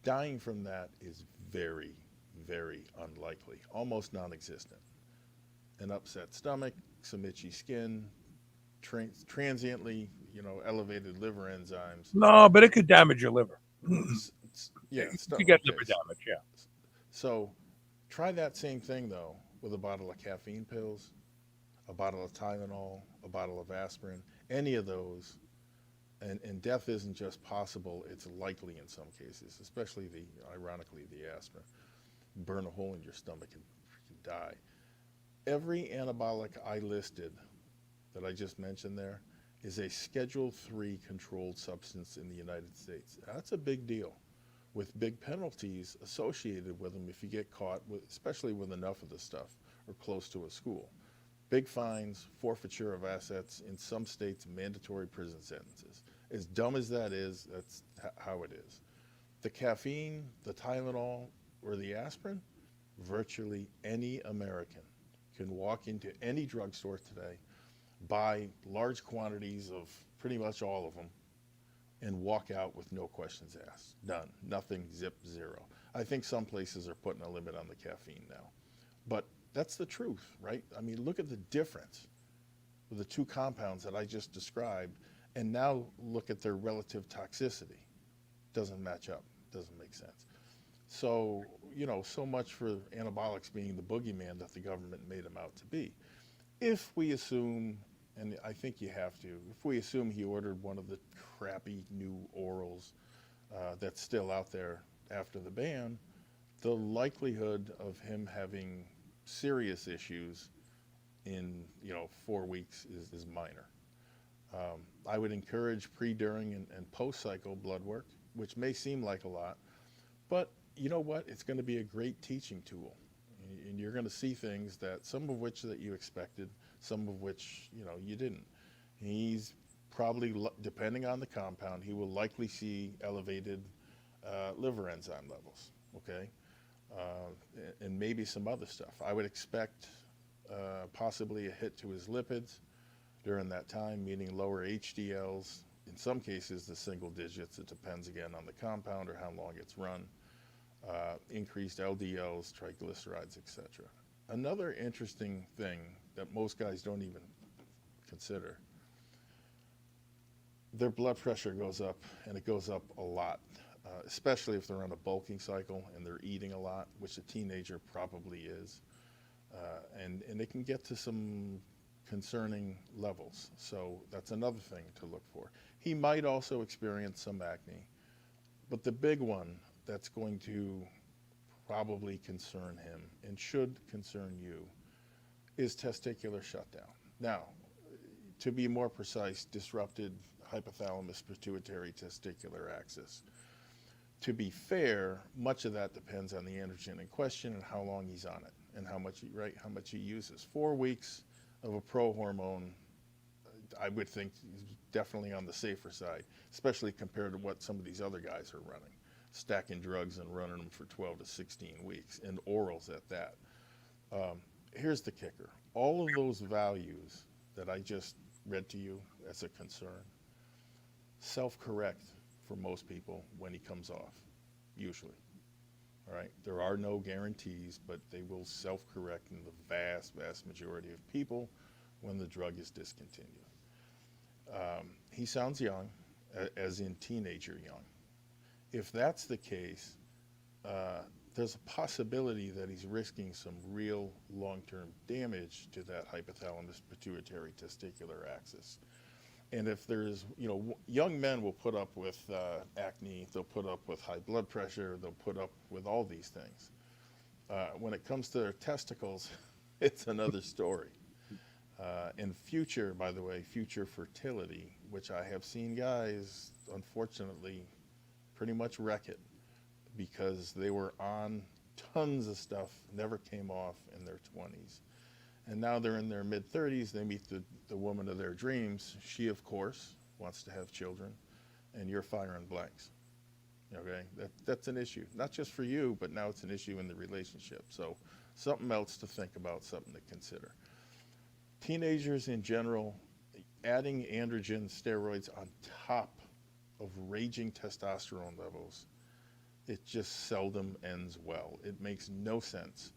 dying from that is very, very unlikely, almost non-existent. An upset stomach, some itchy skin, transiently, elevated liver enzymes. No, but it could damage your liver. Yeah, you get liver damage. Yeah. So try that same thing though with a bottle of caffeine pills, a bottle of Tylenol, a bottle of aspirin, any of those, and death isn't just possible; it's likely in some cases, especially ironically the aspirin. Burn a hole in your stomach and die. Every anabolic I listed that I just mentioned there is a Schedule III controlled substance in the United States. That's a big deal, with big penalties associated with them if you get caught, especially with enough of the stuff or close to a school. Big fines, forfeiture of assets, in some states, mandatory prison sentences. As dumb as that is, that's how it is. The caffeine, the Tylenol, or the aspirin, virtually any American can walk into any drugstore today, buy large quantities of pretty much all of them, and walk out with no questions asked. Done. Nothing, zip, zero. I think some places are putting a limit on the caffeine now. But that's the truth, right? I mean, look at the difference with the two compounds that I just described, and now look at their relative toxicity. Doesn't match up, doesn't make sense. So, so much for anabolics being the boogeyman that the government made them out to be. If we assume, and I think you have to, if we assume he ordered one of the crappy new orals that's still out there after the ban, the likelihood of him having serious issues in 4 weeks is minor. I would encourage pre, during, and post-cycle blood work, which may seem like a lot, but you know what? It's going to be a great teaching tool, and you're going to see things that some of which that you expected, some of which you didn't. He's probably, depending on the compound, he will likely see elevated liver enzyme levels. Okay, and maybe some other stuff. I would expect possibly a hit to his lipids during that time, meaning lower HDLs. In some cases, the single digits. It depends again on the compound or how long it's run. Increased LDLs, triglycerides, etc. Another interesting thing that most guys don't even consider, their blood pressure goes up, and it goes up a lot, especially if they're on a bulking cycle and they're eating a lot, which a teenager probably is. And it can get to some concerning levels. So that's another thing to look for. He might also experience some acne, but the big one that's going to probably concern him and should concern you is testicular shutdown. Now, to be more precise, disrupted hypothalamus pituitary testicular axis. To be fair, much of that depends on the androgen in question and how long he's on it and how much he uses. 4 weeks of a pro-hormone, I would think, is definitely on the safer side, especially compared to what some of these other guys are running, stacking drugs and running them for 12 to 16 weeks, and orals at that. Here's the kicker. All of those values that I just read to you as a concern self-correct for most people when he comes off, usually. All right, there are no guarantees, but they will self-correct in the vast, vast majority of people when the drug is discontinued. He sounds young, as in teenager young. If that's the case, there's a possibility that he's risking some real long-term damage to that hypothalamus pituitary testicular axis. And if there's, young men will put up with acne, they'll put up with high blood pressure, they'll put up with all these things. When it comes to their testicles, it's another story. And future, by the way, future fertility, which I have seen guys, unfortunately, pretty much wreck it because they were on tons of stuff, never came off in their 20s. And now they're in their mid-30s, they meet the woman of their dreams. She, of course, wants to have children, and you're firing blanks. Okay, that's an issue, not just for you, but now it's an issue in the relationship. So something else to think about, something to consider. Teenagers in general, adding androgen steroids on top of raging testosterone levels, it just seldom ends well. It makes no sense.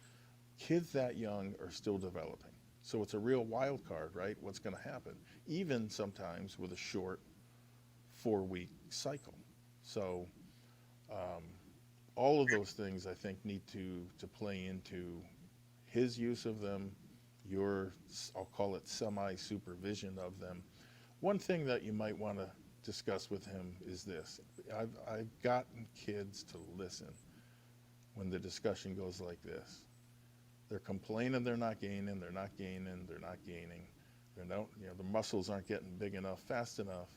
Kids that young are still developing. So it's a real wild card, right? What's going to happen? Even sometimes with a short 4-week cycle. So all of those things, I think, need to play into his use of them, your, I'll call it semi-supervision of them. One thing that you might want to discuss with him is this. I've gotten kids to listen when the discussion goes like this. They're complaining they're not gaining, they're not gaining, they're not gaining. The muscles aren't getting big enough, fast enough.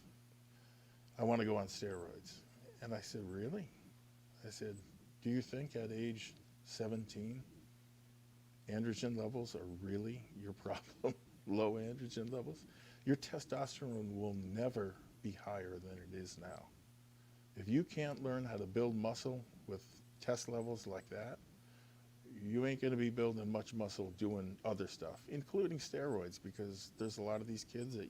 I want to go on steroids. And I said, really? I said, do you think at age 17, androgen levels are really your problem? Low androgen levels? Your testosterone will never be higher than it is now. If you can't learn how to build muscle with test levels like that, you ain't ain't going to be building much muscle doing other stuff, including steroids, because there's a lot of these kids that,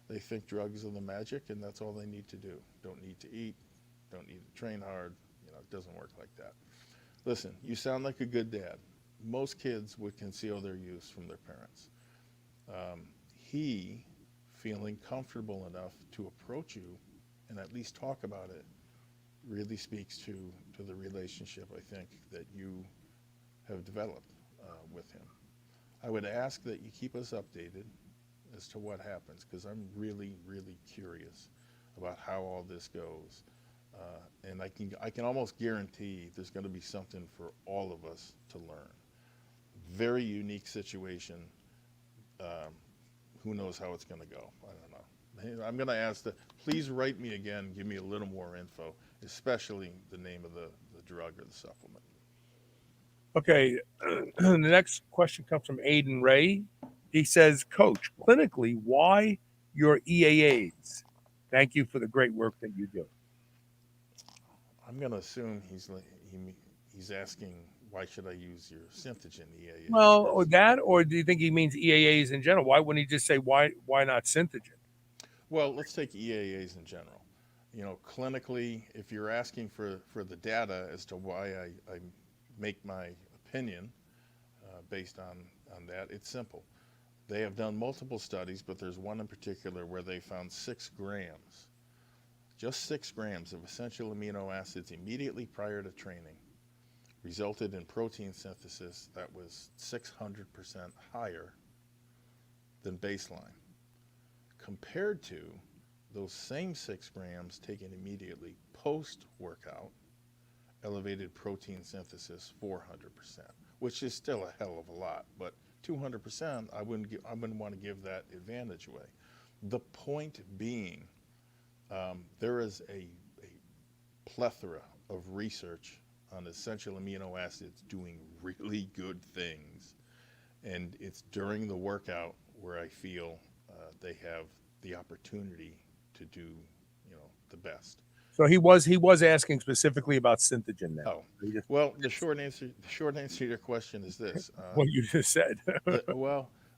they think drugs are the magic and that's all they need to do. Don't need to eat, don't need to train hard. It doesn't work like that. Listen, you sound like a good dad. Most kids would conceal their use from their parents. He feeling comfortable enough to approach you and at least talk about it really speaks to the relationship, I think, that you have developed with him. I would ask that you keep us updated as to what happens, because I'm really, really curious about how all this goes. And I can almost guarantee there's going to be something for all of us to learn. Very unique situation. Who knows how it's going to go? I don't know. I'm going to ask please write me again, give me a little more info, especially the name of the drug or the supplement. Okay, the next question comes from Aiden Ray. He says, Coach, clinically, why your EAAs? Thank you for the great work that you do. I'm going to assume he's asking, why should I use your Synthogen EAAs? Well, or that, or do you think he means EAAs in general? Why wouldn't he just say, why not Synthogen? Well, let's take EAAs in general. Clinically, if you're asking for the data as to why I make my opinion based on that, it's simple. They have done multiple studies, but there's one in particular where they found 6 grams, just 6 grams of essential amino acids immediately prior to training resulted in protein synthesis that was 600% higher than baseline, compared to those same 6 grams taken immediately post-workout elevated protein synthesis 400%, which is still a hell of a lot, but 200%, I wouldn't want to give that advantage away. The point being, there is a plethora of research on essential amino acids doing really good things, and it's during the workout where I feel they have the opportunity to do, the best. So he was asking specifically about Synthogen now. Oh, well, the short answer to your question is this. What you just said.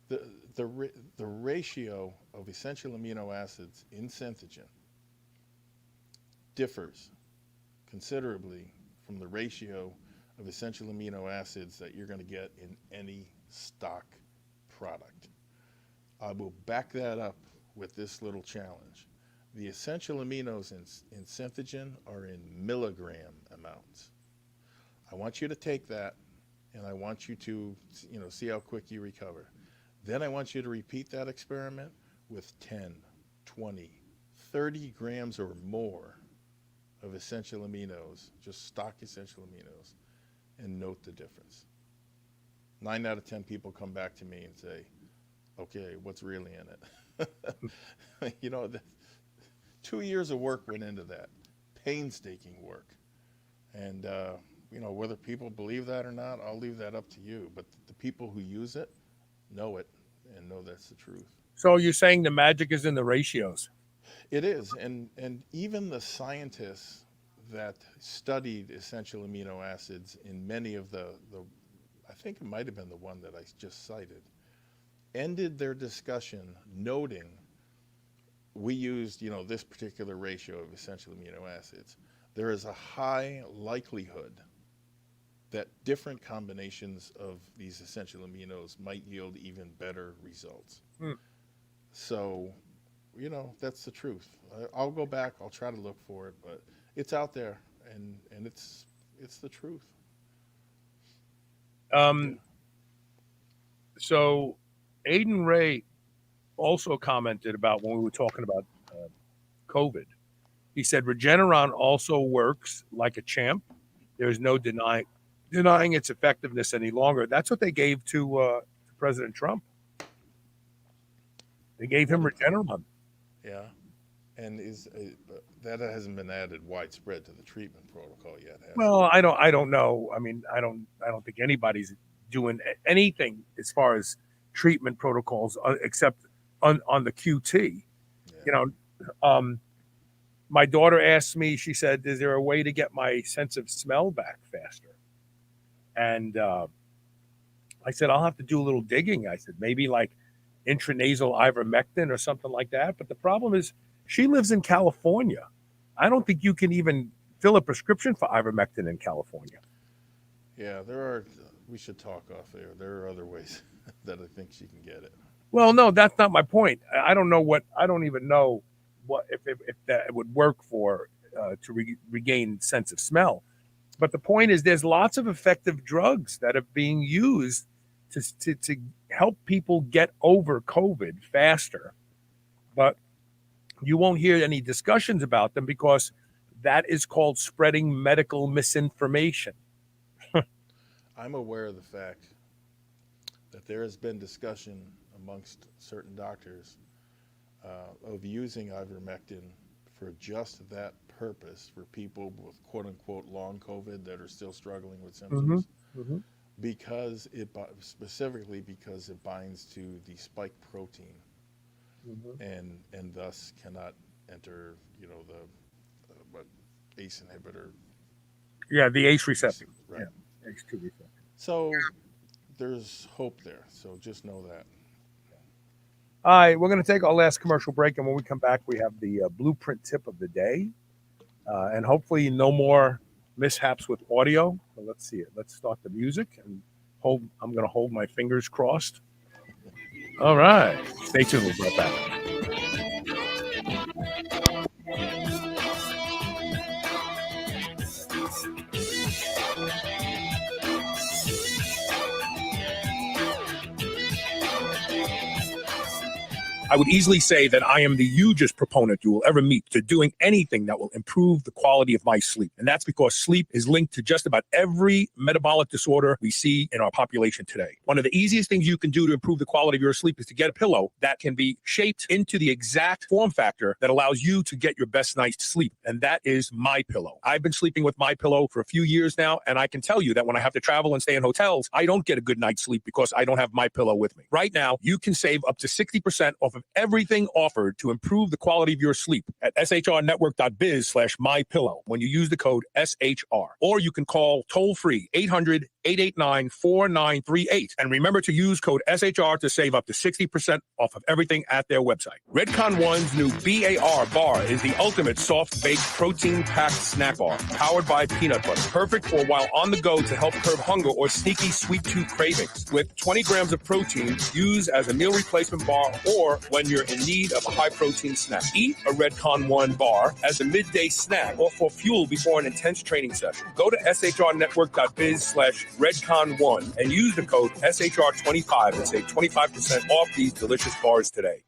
The ratio of essential amino acids in Synthogen differs considerably from the ratio of essential amino acids that you're going to get in any stock product. I will back that up with this little challenge. The essential aminos in Synthogen are in milligram amounts. I want you to take that, and I want you to, see how quick you recover. Then I want you to repeat that experiment with 10, 20, 30 grams or more of essential aminos, just stock essential aminos, and note the difference. 9 out of 10 people come back to me and say, okay, what's really in it? 2 years of work went into that, painstaking work. And, whether people believe that or not, I'll leave that up to you. But the people who use it know that's the truth. So you're saying the magic is in the ratios? It is. And even the scientists that studied essential amino acids in many of the I think it might have been the one that I just cited, ended their discussion noting we used, this particular ratio of essential amino acids. There is a high likelihood that different combinations of these essential aminos might yield even better results. So, that's the truth. I'll go back, I'll try to look for it, but it's out there, and it's the truth. So Aiden Ray also commented about when we were talking about COVID. He said Regeneron also works like a champ. There's no denying its effectiveness any longer. That's what they gave to President Trump. They gave him Regeneron. Yeah, and that hasn't been added widespread to the treatment protocol yet, has it? Well, I don't know. I mean, I don't think anybody's doing anything as far as treatment protocols except on the QT. Yeah. My daughter asked me, she said, is there a way to get my sense of smell back faster? And I said, I'll have to do a little digging. I said, maybe like intranasal ivermectin or something like that. But the problem is she lives in California. I don't think you can even fill a prescription for ivermectin in California. Yeah, we should talk off there. There are other ways that I think she can get it. Well, no, that's not my point. I don't even know what if that would work for to regain sense of smell. But the point is, there's lots of effective drugs that are being used to help people get over COVID faster. But you won't hear any discussions about them because that is called spreading medical misinformation. I'm aware of the fact that there has been discussion amongst certain doctors of using ivermectin for just that purpose for people with quote-unquote long COVID that are still struggling with symptoms, because specifically because it binds to the spike protein, and thus cannot enter, the ACE inhibitor. Yeah, the ACE receptor. Right. Yeah, ACE2 receptor. So there's hope there. So just know that. All right, we're going to take our last commercial break, and when we come back, we have the blueprint tip of the day, and hopefully no more mishaps with audio. So let's see it. Let's start the music, and I'm going to hold my fingers crossed. All right, stay tuned. We'll be right back. I would easily say that I am the hugest proponent you will ever meet to doing anything that will improve the quality of my sleep. And that's because sleep is linked to just about every metabolic disorder we see in our population today. One of the easiest things you can do to improve the quality of your sleep is to get a pillow that can be shaped into the exact form factor that allows you to get your best night's sleep. And that is MyPillow. I've been sleeping with MyPillow for a few years now, and I can tell you that when I have to travel and stay in hotels, I don't get a good night's sleep because I don't have MyPillow with me. Right now, you can save up to 60% off of everything offered to improve the quality of your sleep at shrnetwork.biz/mypillow when you use the code SHR. Or you can call toll-free 800-889-4938. And remember to use code SHR to save up to 60% off of everything at their website. Redcon One's new BAR bar is the ultimate soft-baked protein-packed snack bar powered by peanut butter. Perfect for while on the go to help curb hunger or sneaky sweet tooth cravings. With 20 grams of protein, use as a meal replacement bar or when you're in need of a high-protein snack. Eat a Redcon One bar as a midday snack or for fuel before an intense training session. Go to shrnetwork.biz/Redcon1 and use the code SHR25 and save 25% off these delicious bars today.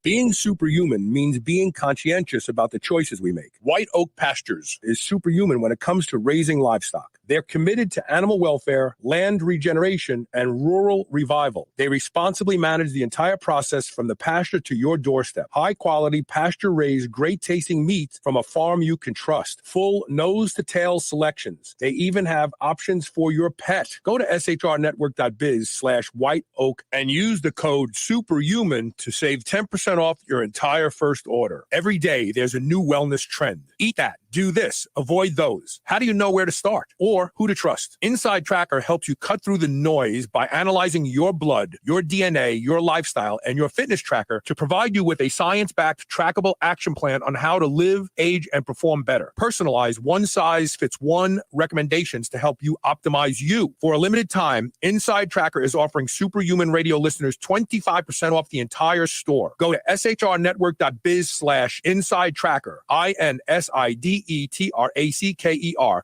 Being superhuman means being conscientious about the choices we make. White Oak Pastures is superhuman when it comes to raising livestock. They're committed to animal welfare, land regeneration, and rural revival. They responsibly manage the entire process from the pasture to your doorstep. High-quality, pasture-raised, great-tasting meat from a farm you can trust. Full nose-to-tail selections. They even have options for your pet. Go to shrnetwork.biz/whiteoak and use the code SUPERHUMAN to save 10% off your entire first order. Every day, there's a new wellness trend. Eat that. Do this. Avoid those. How do you know where to start or who to trust? Inside Tracker helps you cut through the noise by analyzing your blood, your DNA, your lifestyle, and your fitness tracker to provide you with a science-backed, trackable action plan on how to live, age, and perform better. Personalized, one-size-fits-one recommendations to help you optimize you. For a limited time, Inside Tracker is offering Superhuman Radio listeners 25% off the entire store. Go to shrnetwork.biz/inside tracker, INSIDETRACKER,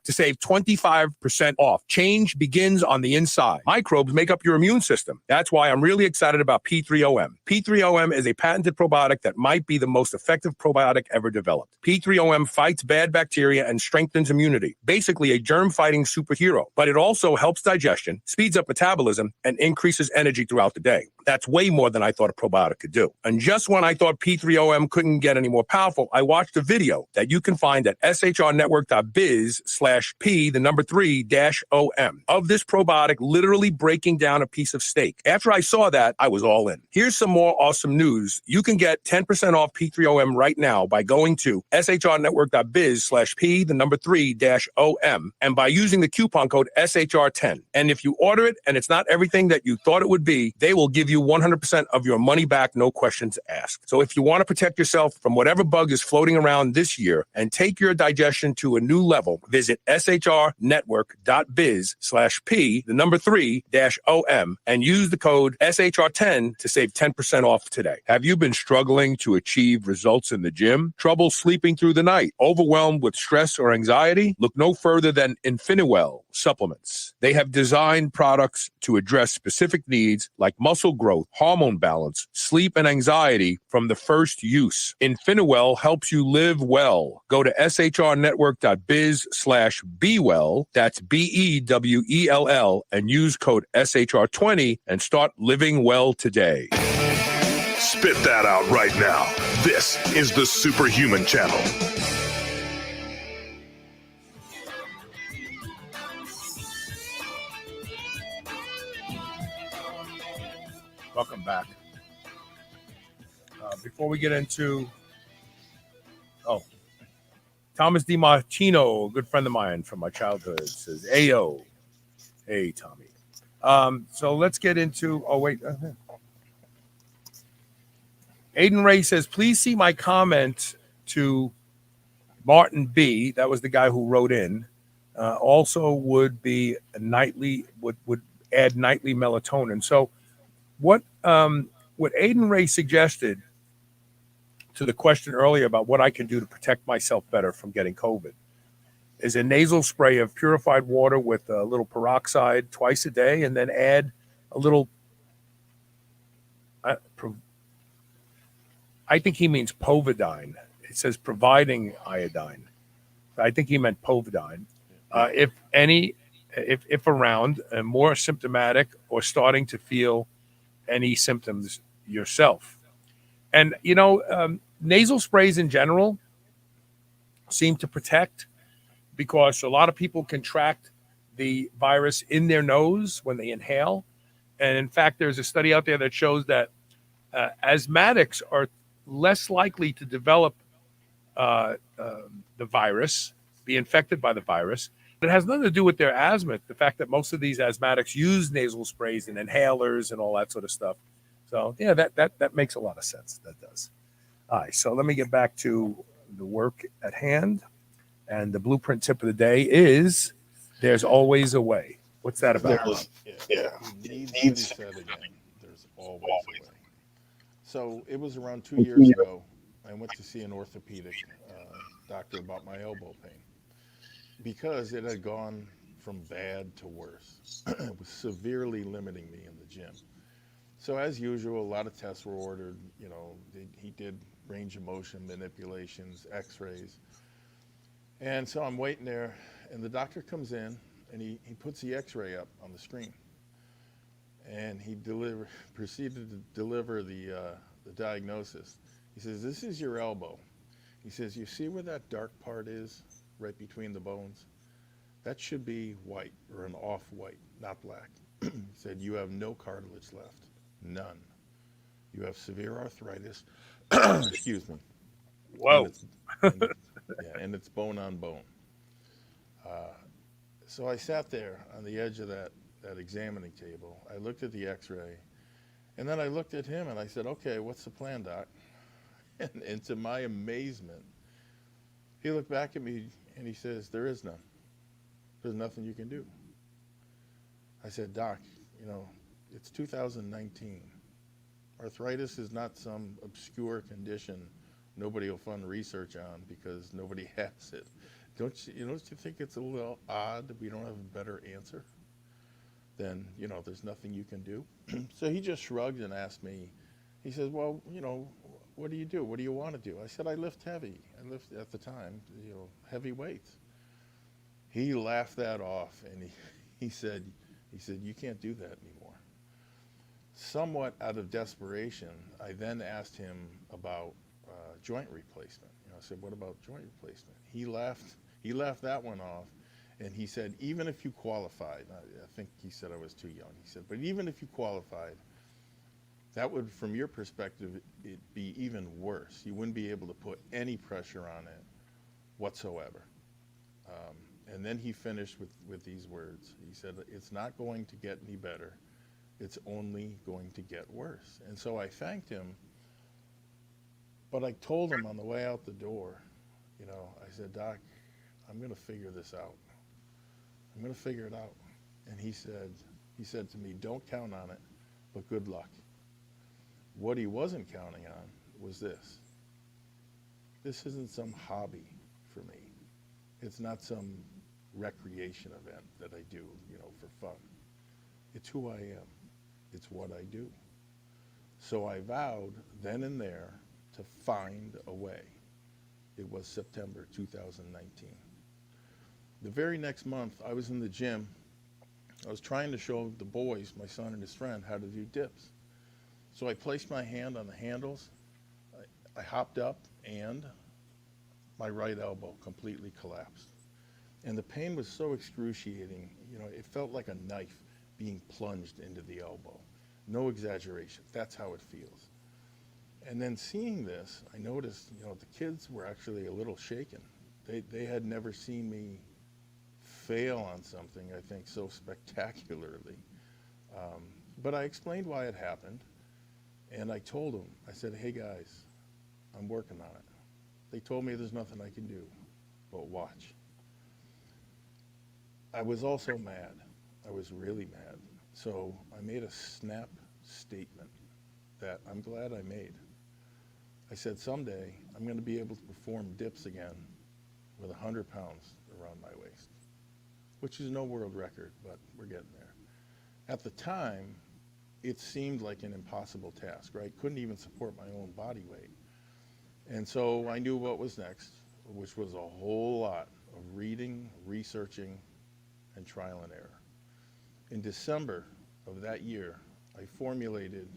to save 25% off. Change begins on the inside. Microbes make up your immune system. That's why I'm really excited about P3OM. P3OM is a patented probiotic that might be the most effective probiotic ever developed. P3OM fights bad bacteria and strengthens immunity. Basically a germ-fighting superhero. But it also helps digestion, speeds up metabolism, and increases energy throughout the day. That's way more than I thought a probiotic could do. And just when I thought P3OM couldn't get any more powerful, I watched a video that you can find at shrnetwork.biz/P3OM 3-OM of this probiotic literally breaking down a piece of steak. After I saw that, I was all in. Here's some more awesome news. You can get 10% off P3OM right now by going to shrnetwork.biz/P3-OM and by using the coupon code SHR10. And if you order it and it's not everything that you thought it would be, they will give you 100% of your money back, no questions asked. So if you want to protect yourself from whatever bug is floating around this year and take your digestion to a new level, visit shrnetwork.biz/P3-OM and use the code SHR10 to save 10% off today. Have you been struggling to achieve results in the gym? Trouble sleeping through the night? Overwhelmed with stress or anxiety? Look no further than Infiniwell supplements. They have designed products to address specific needs like muscle growth, hormone balance, sleep, and anxiety from the first use. Infiniwell helps you live well. Go to shrnetwork.biz/bewell, that's BEWELL, and use code SHR20 and start living well today. Spit that out right now. This is the Superhuman Channel. Welcome back. Before we get into, Thomas DiMartino, a good friend of mine from my childhood, says, "Ayo, hey Tommy." So let's get into. Aiden Ray says, "Please see my comment to Martin B." That was the guy who wrote in. Also, would be a nightly would add nightly melatonin. So, what Aiden Ray suggested to the question earlier about what I can do to protect myself better from getting COVID is a nasal spray of purified water with a little peroxide twice a day, and then add a little. I think he means povidone. It says providing iodine. I think he meant povidone. If around, and more symptomatic or starting to feel any symptoms yourself. And, nasal sprays in general seem to protect because a lot of people contract the virus in their nose when they inhale. And in fact, there's a study out there that shows that asthmatics are less likely to develop the virus, be infected by the virus. It has nothing to do with their asthma, the fact that most of these asthmatics use nasal sprays and inhalers and all that sort of stuff. So, yeah, that makes a lot of sense. That does. All right, so let me get back to the work at hand. And the blueprint tip of the day is there's always a way. What's that about? Yeah. It needs to be said again. There's always a way. So it was around 2 years ago. I went to see an orthopedic doctor about my elbow pain because it had gone from bad to worse. It was severely limiting me in the gym. So as usual, a lot of tests were ordered. He did range of motion manipulations, x-rays. And so I'm waiting there, and the doctor comes in, and he puts the x-ray up on the screen. And he proceeded to deliver the diagnosis. He says, "This is your elbow." He says, "You see where that dark part is right between the bones? That should be white or an off-white, not black." He said, "You have no cartilage left. None. You have severe arthritis." Excuse me. Whoa. And it's bone on bone. So I sat there on the edge of that examining table. I looked at the x-ray, and then I looked at him and I said, "Okay, what's the plan, doc?" And to my amazement, he looked back at me and he says, "There is none. There's nothing you can do." I said, "Doc, it's 2019. Arthritis is not some obscure condition nobody will fund research on because nobody has it. Don't you think it's a little odd that we don't have a better answer than, there's nothing you can do?" So he just shrugged and asked me, he says, "Well, what do you do? What do you want to do?" I said, "I lift heavy. I lift at the time, heavy weights." He laughed that off and he said, "You can't do that anymore." Somewhat out of desperation, I then asked him about joint replacement. I said, "What about joint replacement?" He laughed that one off, And he said, even if you qualified, I think he said I was too young. He said, but even if you qualified, that would, from your perspective, it'd be even worse. You wouldn't be able to put any pressure on it whatsoever. And then he finished with these words. He said, it's not going to get any better. It's only going to get worse. And so I thanked him, but I told him on the way out the door, you know, I said, Doc, I'm going to figure this out. I'm going to figure it out. And he said to me, don't count on it, but good luck. What he wasn't counting on was this. This isn't some hobby for me. It's not some recreation event that I do, you know, for fun. It's who I am. It's what I do. So I vowed then and there to find a way. It was September 2019. The very next month, I was in the gym. I was trying to show the boys, my son and his friend, how to do dips. So I placed my hand on the handles. I hopped up, and my right elbow completely collapsed. And the pain was so excruciating, you know, it felt like a knife being plunged into the elbow. No exaggeration. That's how it feels. And then seeing this, I noticed, you know, the kids were actually a little shaken. They had never seen me fail on something, I think, so spectacularly. But I explained why it happened, and I told them, I said, hey guys, I'm working on it. They told me there's nothing I can do, but watch. I was also mad. I was really mad. So I made a snap statement that I'm glad I made. I said, someday I'm going to be able to perform dips again with 100 pounds around my waist, which is no world record, but we're getting there. At the time, it seemed like an impossible task, right? Couldn't even support my own body weight. And so I knew what was next, which was a whole lot of reading, researching, and trial and error. In December of that year, I formulated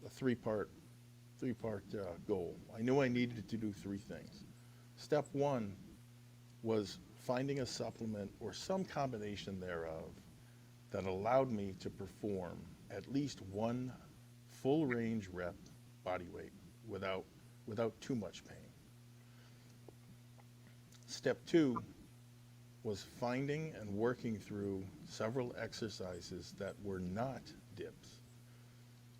a three-part goal. I knew I needed to do three things. Step one was finding a supplement or some combination thereof that allowed me to perform at least one full range rep body weight without too much pain. Step two was finding and working through several exercises that were not dips,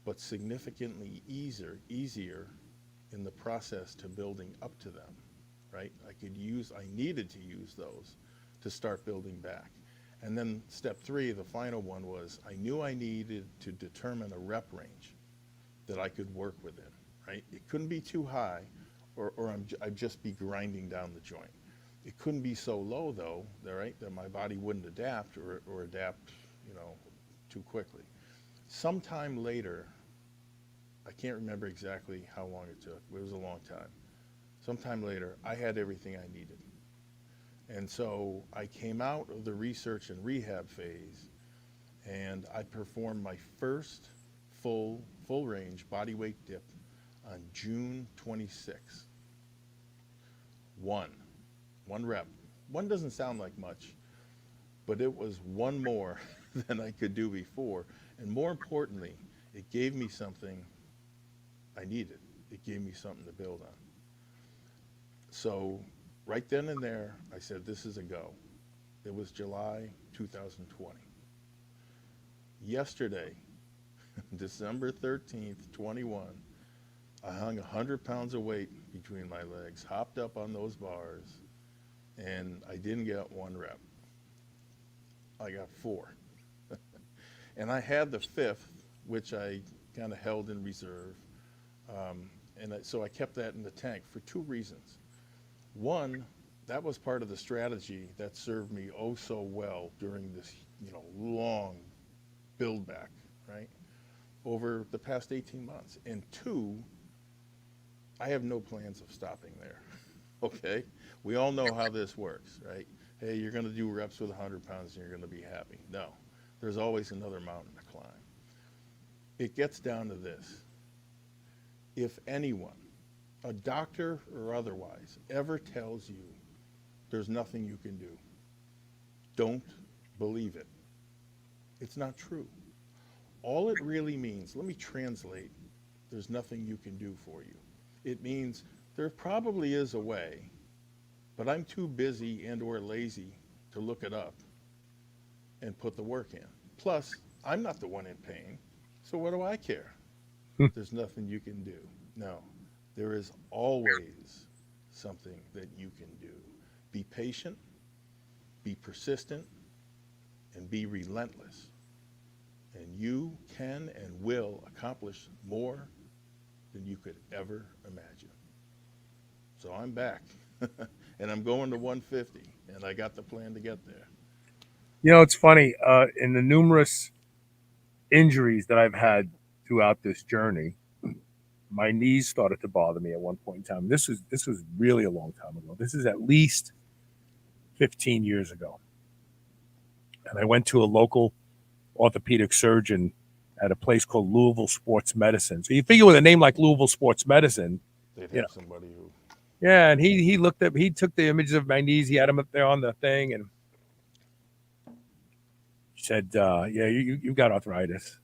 but significantly easier in the process to building up to them, right? I needed to use those to start building back. And then step three, the final one, was I knew I needed to determine a rep range that I could work within, right? It couldn't be too high or I'd just be grinding down the joint. It couldn't be so low though, right, that my body wouldn't adapt or adapt, you know, too quickly. Sometime later, I can't remember exactly how long it took, but it was a long time. Sometime later, I had everything I needed. And so I came out of the research and rehab phase, and I performed my first full range body weight dip on June 26th. One rep. One doesn't sound like much, but it was one more than I could do before. And more importantly, it gave me something I needed. It gave me something to build on. So right then and there, I said, this is a go. It was July 2020. Yesterday, December 13th, 21, I hung 100 pounds of weight between my legs, hopped up on those bars, and I didn't get one rep. I got four. And I had the fifth, which I kind of held in reserve. So I kept that in the tank for two reasons. One, that was part of the strategy that served me oh so well during this, you know, long build back, right, over the past 18 months. And two, I have no plans of stopping there, okay? We all know how this works, right? Hey, you're gonna do reps with 100 pounds and you're gonna be happy. No, there's always another mountain to climb. It gets down to this. If anyone, a doctor or otherwise, ever tells you there's nothing you can do, Don't believe it. It's not true. All it really means, let me translate, there's nothing you can do for you. It means there probably is a way, but I'm too busy and or lazy to look it up and put the work in. Plus, I'm not the one in pain, so what do I care? There's nothing you can do. No, there is always something that you can do. Be patient, be persistent, and be relentless. And you can and will accomplish more than you could ever imagine. So I'm back, and I'm going to 150, and I got the plan to get there. You know, it's funny. In the numerous injuries that I've had throughout this journey, my knees started to bother me at one point in time. This was really a long time ago. This is at least 15 years ago. And I went to a local orthopedic surgeon at a place called Louisville Sports Medicine. So you figure with a name like Louisville Sports Medicine, They'd you have know, somebody who, yeah, and he took the images of my knees, he had them up there on the thing, and he said, yeah, you got arthritis.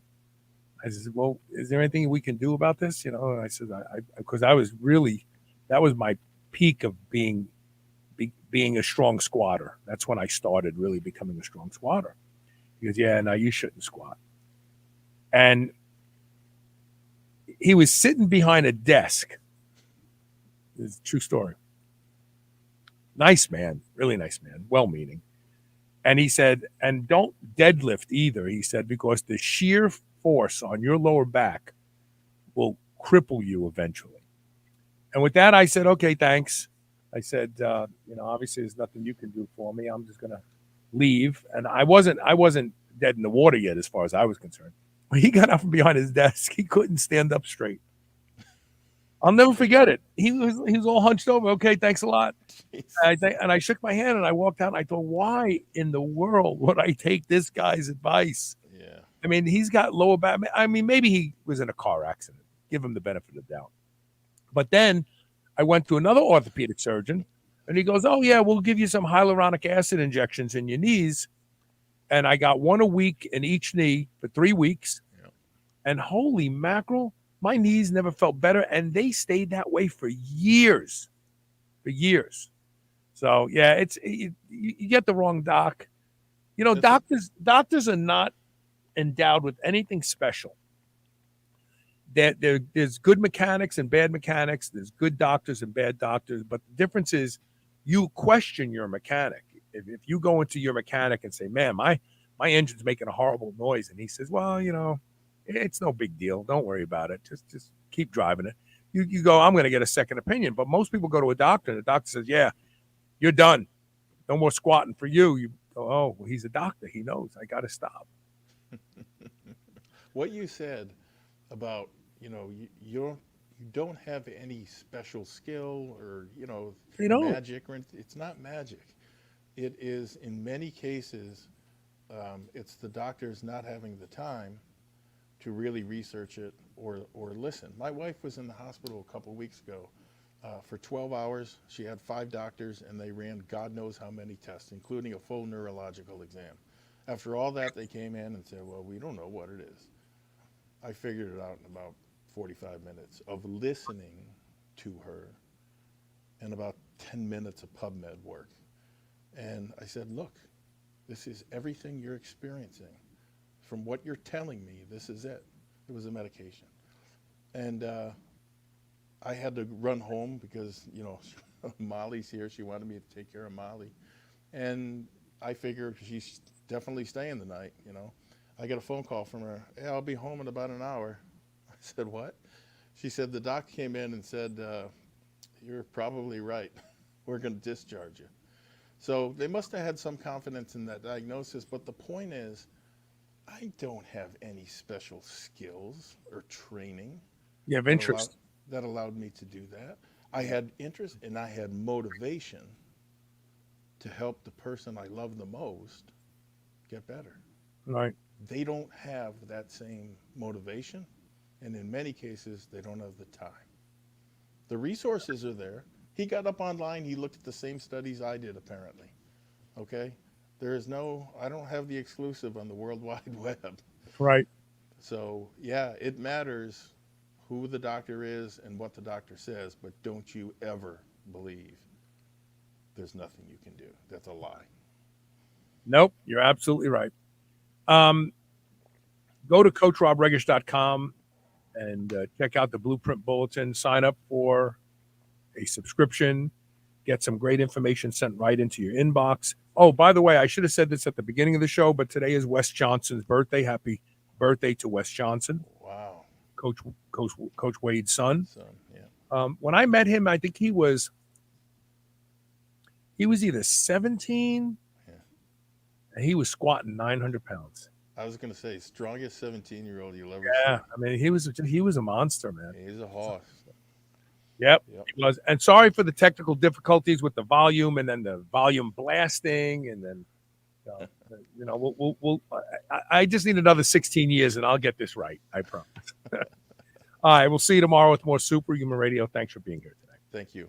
I said, well, is there anything we can do about this? You know, and I said, because I was really, that was my peak of being a strong squatter. That's when I started really becoming a strong squatter. He goes, yeah, no, you shouldn't squat. And he was sitting behind a desk. It's a true story. Nice man, really nice man, well-meaning. And he said, and don't deadlift either, he said, because the sheer force on your lower back will cripple you eventually. And with that, I said, okay, thanks. I said, obviously there's nothing you can do for me. I'm just going to leave. And I wasn't dead in the water yet as far as I was concerned. When he got up from behind his desk, he couldn't stand up straight. I'll never forget it. He was all hunched over. Okay, thanks a lot. And I shook my hand and I walked out. And I thought, why in the world would I take this guy's advice? yeah. I mean, he's got lower back. I mean, maybe he was in a car accident. Give him the benefit of the doubt. But then I went to another orthopedic surgeon, and he goes, "Oh yeah, we'll give you some hyaluronic acid injections in your knees." And I got one a week in each knee for 3 weeks. Yeah. And holy mackerel, my knees never felt better, and they stayed that way for years. For years. So yeah, you get the wrong doc. You know, doctors are not endowed with anything special. There's good mechanics and bad mechanics. There's good doctors and bad doctors. But the difference is you question your mechanic. If you go into your mechanic and say, man, my engine's making a horrible noise. And he says, well, it's no big deal. Don't worry about it. Just keep driving it. You go, I'm going to get a second opinion. But most people go to a doctor and the doctor says, yeah, you're done. No more squatting for you. You go, oh, well, he's a doctor. He knows. I got to stop. What you said about, you don't have any special skill or, magic, or it's not magic. It is, in many cases, it's the doctors not having the time to really research it or listen. My wife was in the hospital a couple of weeks ago for 12 hours. She had 5 doctors, and they ran God knows how many tests, including a full neurological exam. After all that, they came in and said, well, we don't know what it is. I figured it out in about 45 minutes of listening to her and about 10 minutes of PubMed work. And I said, look, this is everything you're experiencing. From what you're telling me, this is it. It was a medication. And I had to run home because, Molly's here. She wanted me to take care of Molly. And I figured she's definitely staying the night, I got a phone call from her. Hey, I'll be home in about an hour. I said, what? She said, the doc came in and said, you're probably right. We're going to discharge you. So they must have had some confidence in that diagnosis. But the point is, I don't have any special skills or training. You have interest. That allowed me to do that. I had interest and I had motivation to help the person I love the most get better. Right. They don't have that same motivation, and in many cases, they don't have the time. The resources are there. He got up online. He looked at the same studies I did, apparently. Okay? There is no, I don't have the exclusive on the World Wide Web. Right. So, yeah, it matters who the doctor is and what the doctor says, but don't you ever believe there's nothing you can do. That's a lie. Nope, you're absolutely right. Go to CoachRobRegish.com and check out the Blueprint Bulletin. Sign up for a subscription. Get some great information sent right into your inbox. Oh, by the way, I should have said this at the beginning of the show, but today is Wes Johnson's birthday. Happy birthday to Wes Johnson. Wow. Coach Wade's son. Yeah. When I met him, I think he was either 17 and he was squatting 900 pounds. I was going to say, strongest 17-year-old you'll ever Yeah, see. I mean, he was a monster, man. He's a horse. Yep, he was. And sorry for the technical difficulties with the volume and then the volume blasting, and then I just need another 16 years and I'll get this right. I promise. All right, we'll see you tomorrow with more Superhuman Radio. Thanks for being here today. Thank you.